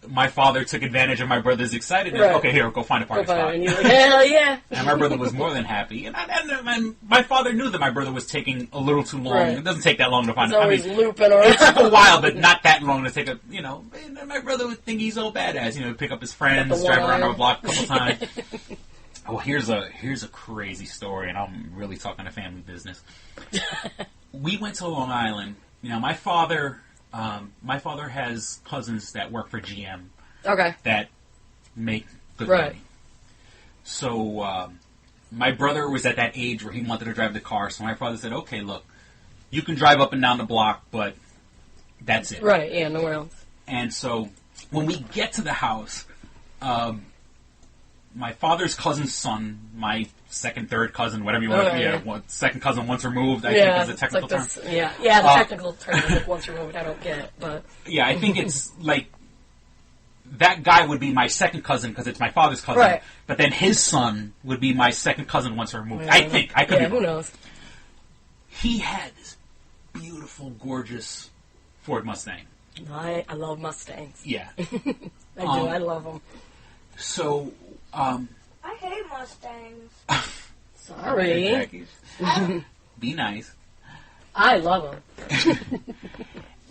my father took advantage of my brother's excitedness. Right. Okay, here, go find a party spot. And you're like, hell yeah. And my brother was more than happy. And my father knew that my brother was taking a little too long. Right. It doesn't take that long to find. He's always looping around. It took a while, but not that long to take a. You know, my brother would think he's so badass. You know, pick up his friends, drive around our block a couple times. Oh, here's a crazy story, and I'm really talking to family business. We went to Long Island. You know, my father has cousins that work for GM. Okay. That make good Right. money. So my brother was at that age where he wanted to drive the car. So my father said, "Okay, look, you can drive up and down the block, but that's it." Right. Yeah. Nowhere else. And so when we get to the house, my father's cousin's son, my second, third cousin, whatever you want to, second cousin once removed, I think is the technical term. Yeah, the technical term is like once removed. I don't get it, but yeah, I think it's like that guy would be my second cousin because it's my father's cousin, right. But then his son would be my second cousin once removed. Yeah. I think I could. Yeah, who knows? He had this beautiful, gorgeous Ford Mustang. I love Mustangs. Yeah, I do. I love them. So. I hate Mustangs. Sorry. Be nice. I love them.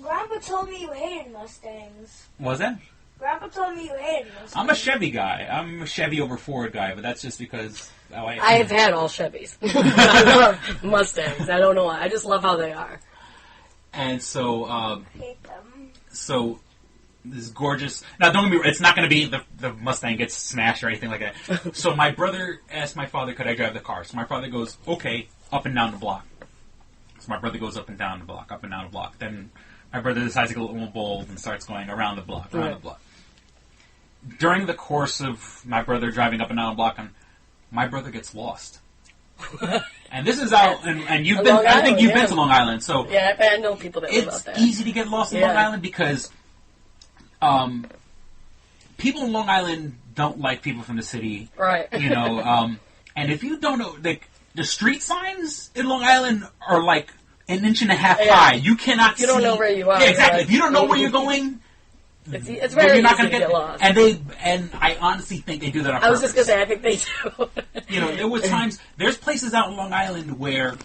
Grandpa told me you hated Mustangs. Was that? Grandpa told me you hated Mustangs. I'm a Chevy guy. I'm a Chevy over Ford guy, but that's just because I've had all Chevys. I love Mustangs. I don't know why. I just love how they are. And so, I hate them. So this is gorgeous. Now, don't get me wrong, it's not going to be the Mustang gets smashed or anything like that. So my brother asked my father, could I drive the car? So my father goes, okay, up and down the block. So my brother goes up and down the block, up and down the block. Then my brother decides to get a little more bold and starts going around the block, around the block. During the course of my brother driving up and down the block, my brother gets lost. And this is out, and you've been, I think you've been to Long Island, so yeah, I know people that live out there. It's easy to get lost in Long Island because people in Long Island don't like people from the city, right? You know, and if you don't know, like the street signs in Long Island are like an inch and a half high. You cannot. You don't know where you are. Yeah, exactly. Right? If you don't know where you're going. It's very you're not easy gonna to get lost. And I honestly think they do that on purpose. I was just going to say, I think they do. You know, there were times, there's places out in Long Island where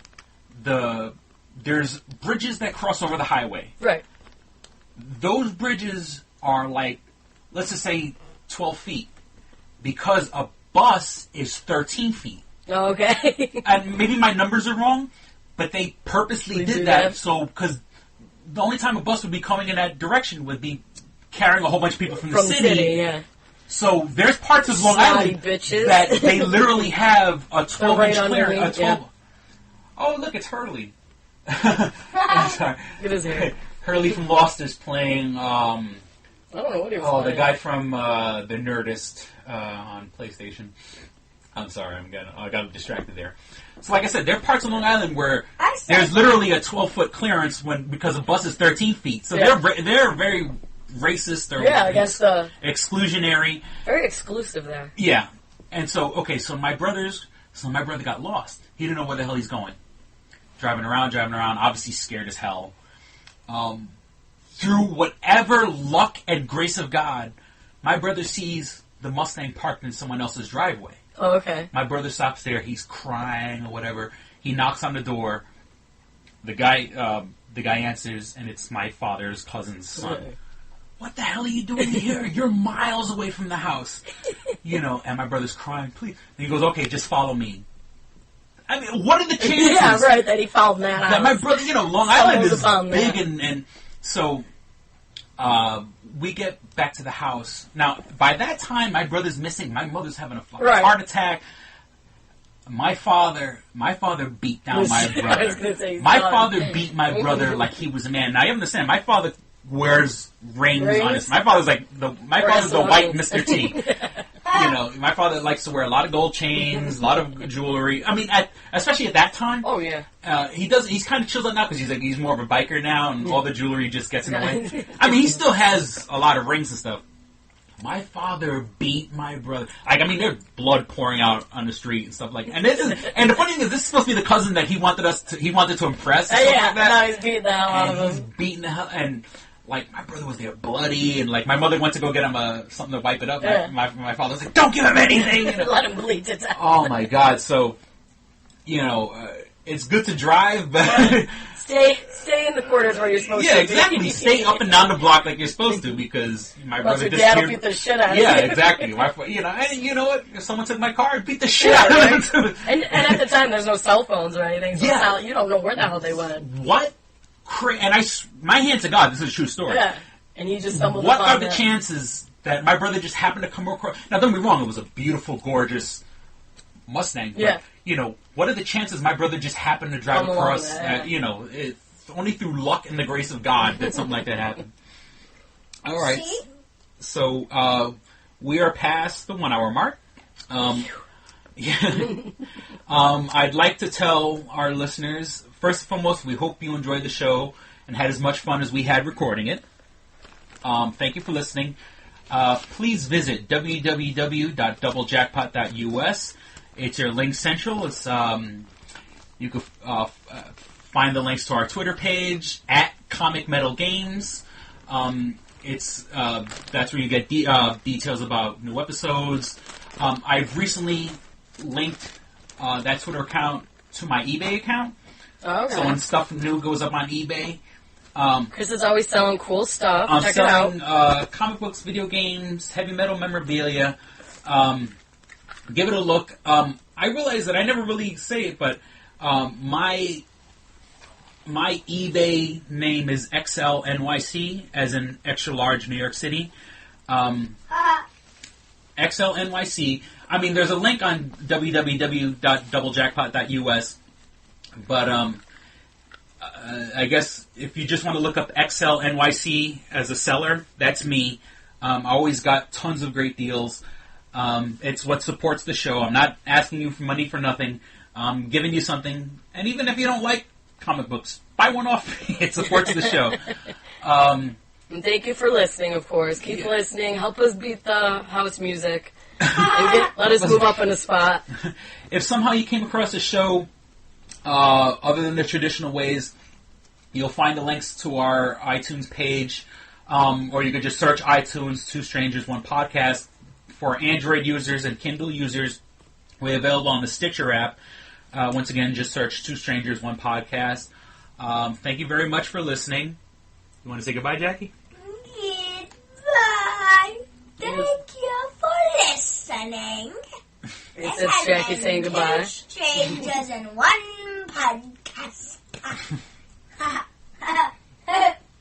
there's bridges that cross over the highway. Right. Those bridges are like, let's just say 12 feet. Because a bus is 13 feet. Okay. And maybe my numbers are wrong, but they purposely did that. So, because the only time a bus would be coming in that direction would be carrying a whole bunch of people from the city. Yeah. So there's parts of Long Island that they literally have a 12-inch clearance. Oh, look, it's Hurley. I'm sorry. It is Hurley. Hurley from Lost is playing. I don't know what he was playing. The guy from The Nerdist on PlayStation. I'm sorry, I got distracted there. So, like I said, there are parts of Long Island where there's literally a 12-foot clearance because a bus is 13 feet. So they're very racist or I guess exclusionary. Very exclusive there. Yeah, and so my brother got lost. He didn't know where the hell he's going. Driving around, obviously scared as hell. Through whatever luck and grace of God, my brother sees the Mustang parked in someone else's driveway. Oh, okay. My brother stops there. He's crying or whatever. He knocks on the door. The guy answers, and it's my father's cousin's son. Right. What the hell are you doing here? You're miles away from the house. You know, and my brother's crying, please. And he goes, okay, just follow me. I mean, what are the chances? Yeah, right, that he followed that house. My brother, you know, Long Island is big, that. and so we get back to the house. Now, by that time, my brother's missing. My mother's having a heart attack. My father beat down my brother. My father beat my brother like he was a man. Now, you understand, my father wears rings on his. My father's the white Mr. T. You know, my father likes to wear a lot of gold chains, a lot of jewelry. I mean, especially at that time. Oh yeah. He's kind of chilled out now because he's more of a biker now, and all the jewelry just gets in the way. I mean, he still has a lot of rings and stuff, my father beat my brother. Like, I mean, there's blood pouring out on the street and stuff like that. And the funny thing is, this is supposed to be the cousin that he wanted to impress. And stuff like that. No, he's beating the hell out of him. He's beating the hell, and like, my brother was there bloody, and like, my mother went to go get him something to wipe it up. Yeah. My father was like, don't give him anything! You know? Let him bleed to death. Oh my god, so, it's good to drive, but... Stay in the corners where you're supposed to. Yeah, exactly. Stay up and down the block like you're supposed to, because my brother just... Dad will beat the shit out of you. Yeah, exactly. And you know what? If someone took my car, I'd beat the shit out of them. And at the time, there's no cell phones or anything, so Yeah. you don't know where the hell they went. What? And my hand to God, this is a true story. Yeah. And you just stumbled What upon are the chances that my brother just happened to come across... Now, don't get me wrong, it was a beautiful, gorgeous Mustang. But, what are the chances my brother just happened to drive across... it's only through luck and the grace of God that something like that happened. All right. See? So, we are past the 1 hour mark. I'd like to tell our listeners, first and foremost, we hope you enjoyed the show and had as much fun as we had recording it. Thank you for listening. Please visit www.doublejackpot.us. It's your link central. It's you can find the links to our Twitter page at Comic Metal Games. That's where you get details about new episodes. I've recently linked that Twitter account to my eBay account. Okay. So when stuff new goes up on eBay, Chris is always selling cool stuff. I'm Check selling it out. comic books, video games, heavy metal memorabilia. Give it a look. I realize that I never really say it, but my eBay name is XLNYC, as in extra large New York City. XLNYC. I mean, there's a link on www.doublejackpot.us, but I guess if you just want to look up XLNYC as a seller, that's me. I always got tons of great deals. It's what supports the show. I'm not asking you for money for nothing. I'm giving you something, and even if you don't like comic books, buy one off me. It supports the show. And thank you for listening, of course. Keep listening. Help us beat the house music. And let us move up in a spot. If somehow you came across a show other than the traditional ways, you'll find the links to our iTunes page, or you could just search iTunes, Two Strangers, One Podcast. For Android users and Kindle users, we're available on the Stitcher app. Once again, just search Two Strangers, One Podcast. Thank you very much for listening. You want to say goodbye, Jackie? Goodbye. Thank you for listening. It's Jackie saying goodbye. Two Strangers in One Podcast.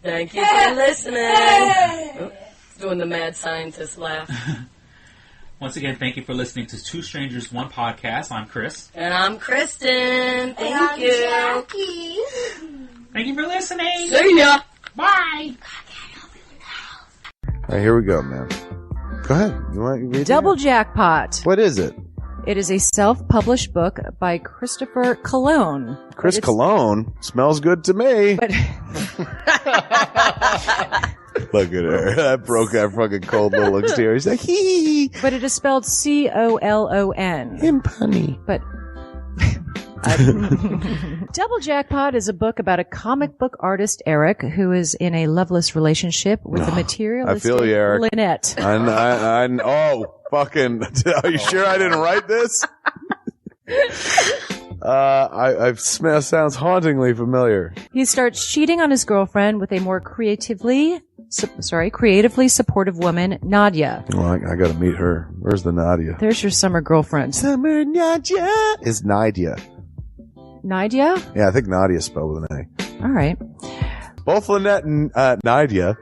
Thank you for listening. Doing the mad scientist laugh. Once again, thank you for listening to Two Strangers, One Podcast. I'm Chris. And I'm Kristyn. Thank I'm you. Jackie. Thank you for listening. See ya. Bye. All right, here we go, man. Go ahead. You want to read Double it? Jackpot. What is it? It is a self-published book by Christopher Cologne. Chris Cologne smells good to me. But Look at her. That broke that fucking cold little exterior. He's like, hee. but it is spelled Colon. Him punny. But Double Jackpot is a book about a comic book artist, Eric, who is in a loveless relationship with a materialistic I feel you, Eric. Lynette. Oh, fucking. Are you sure I didn't write this? Sounds hauntingly familiar. He starts cheating on his girlfriend with a more creatively supportive woman, Nadia. Well, I gotta meet her. Where's the Nadia? There's your summer girlfriend. Summer Nadia is Nadia. Nadia? Yeah, I think Nadia is spelled with an A. All right. Both Lynette and Nadia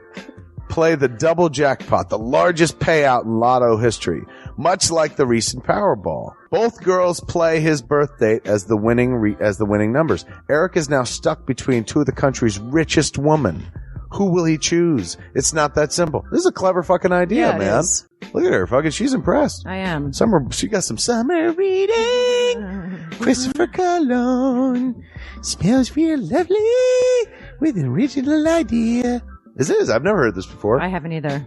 play the double jackpot, the largest payout in lotto history, much like the recent Powerball. Both girls play his birth date as the winning numbers. Eric is now stuck between two of the country's richest women. Who will he choose? It's not that simple. This is a clever fucking idea, Yeah, it man. is. Look at her, fucking. She's impressed. I am. She got some summer reading. Christopher Cologne smells real lovely with an original idea. This is. I've never heard this before. I haven't either.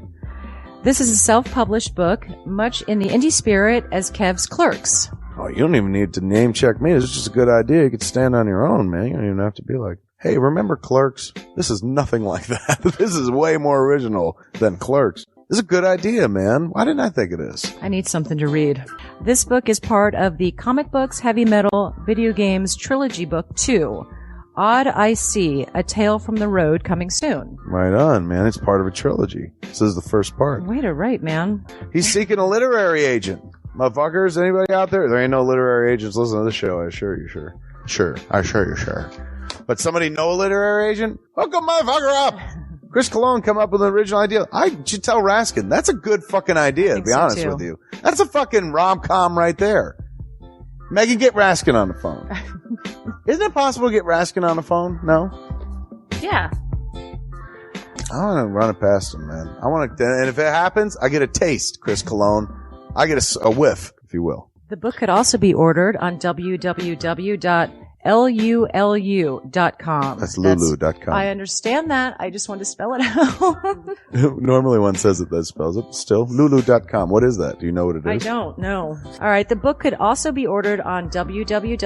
This is a self-published book, much in the indie spirit as Kev's Clerks. Oh, you don't even need to name check me. It's just a good idea. You could stand on your own, man. You don't even have to be like, hey, remember Clerks? This is nothing like that. This is way more original than Clerks. This is a good idea, man. Why didn't I think of this? I need something to read. This book is part of the Comic Books, Heavy Metal, Video Games Trilogy Book 2. Odd I See, A Tale from the Road, coming soon. Right on, man. It's part of a trilogy. This is the first part. Way to write, man. He's seeking a literary agent. Motherfuckers, anybody out there? There ain't no literary agents listening to this show, I assure you, sure. Sure. I assure you, sure. But somebody know a literary agent? Hook a motherfucker up! Chris Cologne come up with an original idea. I should tell Raskin. That's a good fucking idea, to be honest with you. That's a fucking rom-com right there. Megan, get Raskin on the phone. Isn't it possible to get Raskin on the phone? No? Yeah. I want to run it past him, man. I want to, and if it happens, I get a taste, Chris Cologne. I get a whiff, if you will. The book could also be ordered on www.lulu.com. That's lulu.com. I understand that. I just want to spell it out. Normally one says it, that spells it. Still, lulu.com. What is that? Do you know what it is? I don't know. All right. The book could also be ordered on www.lulu.com.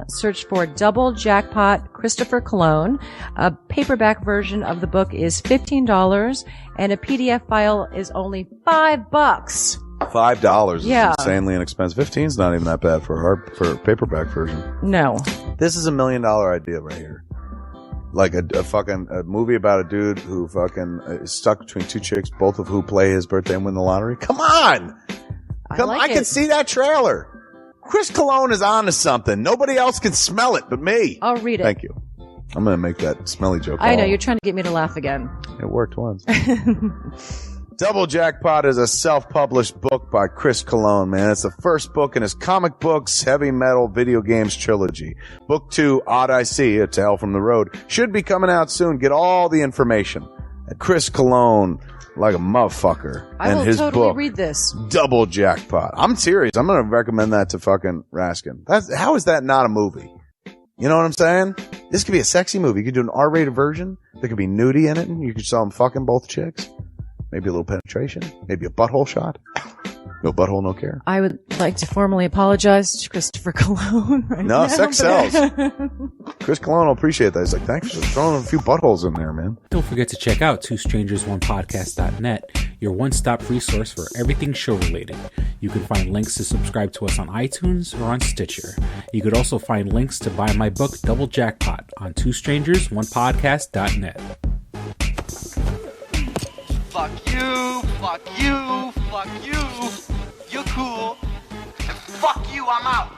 Search for Double Jackpot Christopher Cologne. A paperback version of the book is $15 and a PDF file is only $5. $5 is Yeah. insanely inexpensive. 15 is not even that bad for a paperback version. No. This is $1 million idea right here. Like a movie about a dude who fucking is stuck between two chicks, both of who play his birthday and win the lottery. Come on! I can see that trailer. Chris Cologne is on to something. Nobody else can smell it but me. I'll read it. Thank you. I'm going to make that smelly joke. I know. You're trying to get me to laugh again. It worked once. Double Jackpot is a self-published book by Chris Cologne, man. It's the first book in his Comic Books, Heavy Metal, Video Games trilogy. Book 2, Odd I See, A Tale from the Road, should be coming out soon. Get all the information at Chris Cologne, like a motherfucker. I will his totally book, read this. Double Jackpot. I'm serious. I'm going to recommend that to fucking Raskin. How is that not a movie? You know what I'm saying? This could be a sexy movie. You could do an R-rated version. There could be nudie in it, and you could show them fucking both chicks. Maybe a little penetration. Maybe a butthole shot. No butthole, no care. I would like to formally apologize to Christopher Cologne right now. No, sex sells. Chris Cologne will appreciate that. He's like, thanks for throwing a few buttholes in there, man. Don't forget to check out twostrangersonepodcast.net, your one-stop resource for everything show-related. You can find links to subscribe to us on iTunes or on Stitcher. You could also find links to buy my book, Double Jackpot, on twostrangersonepodcast.net. Fuck you, fuck you, fuck you. You're cool. And fuck you, I'm out.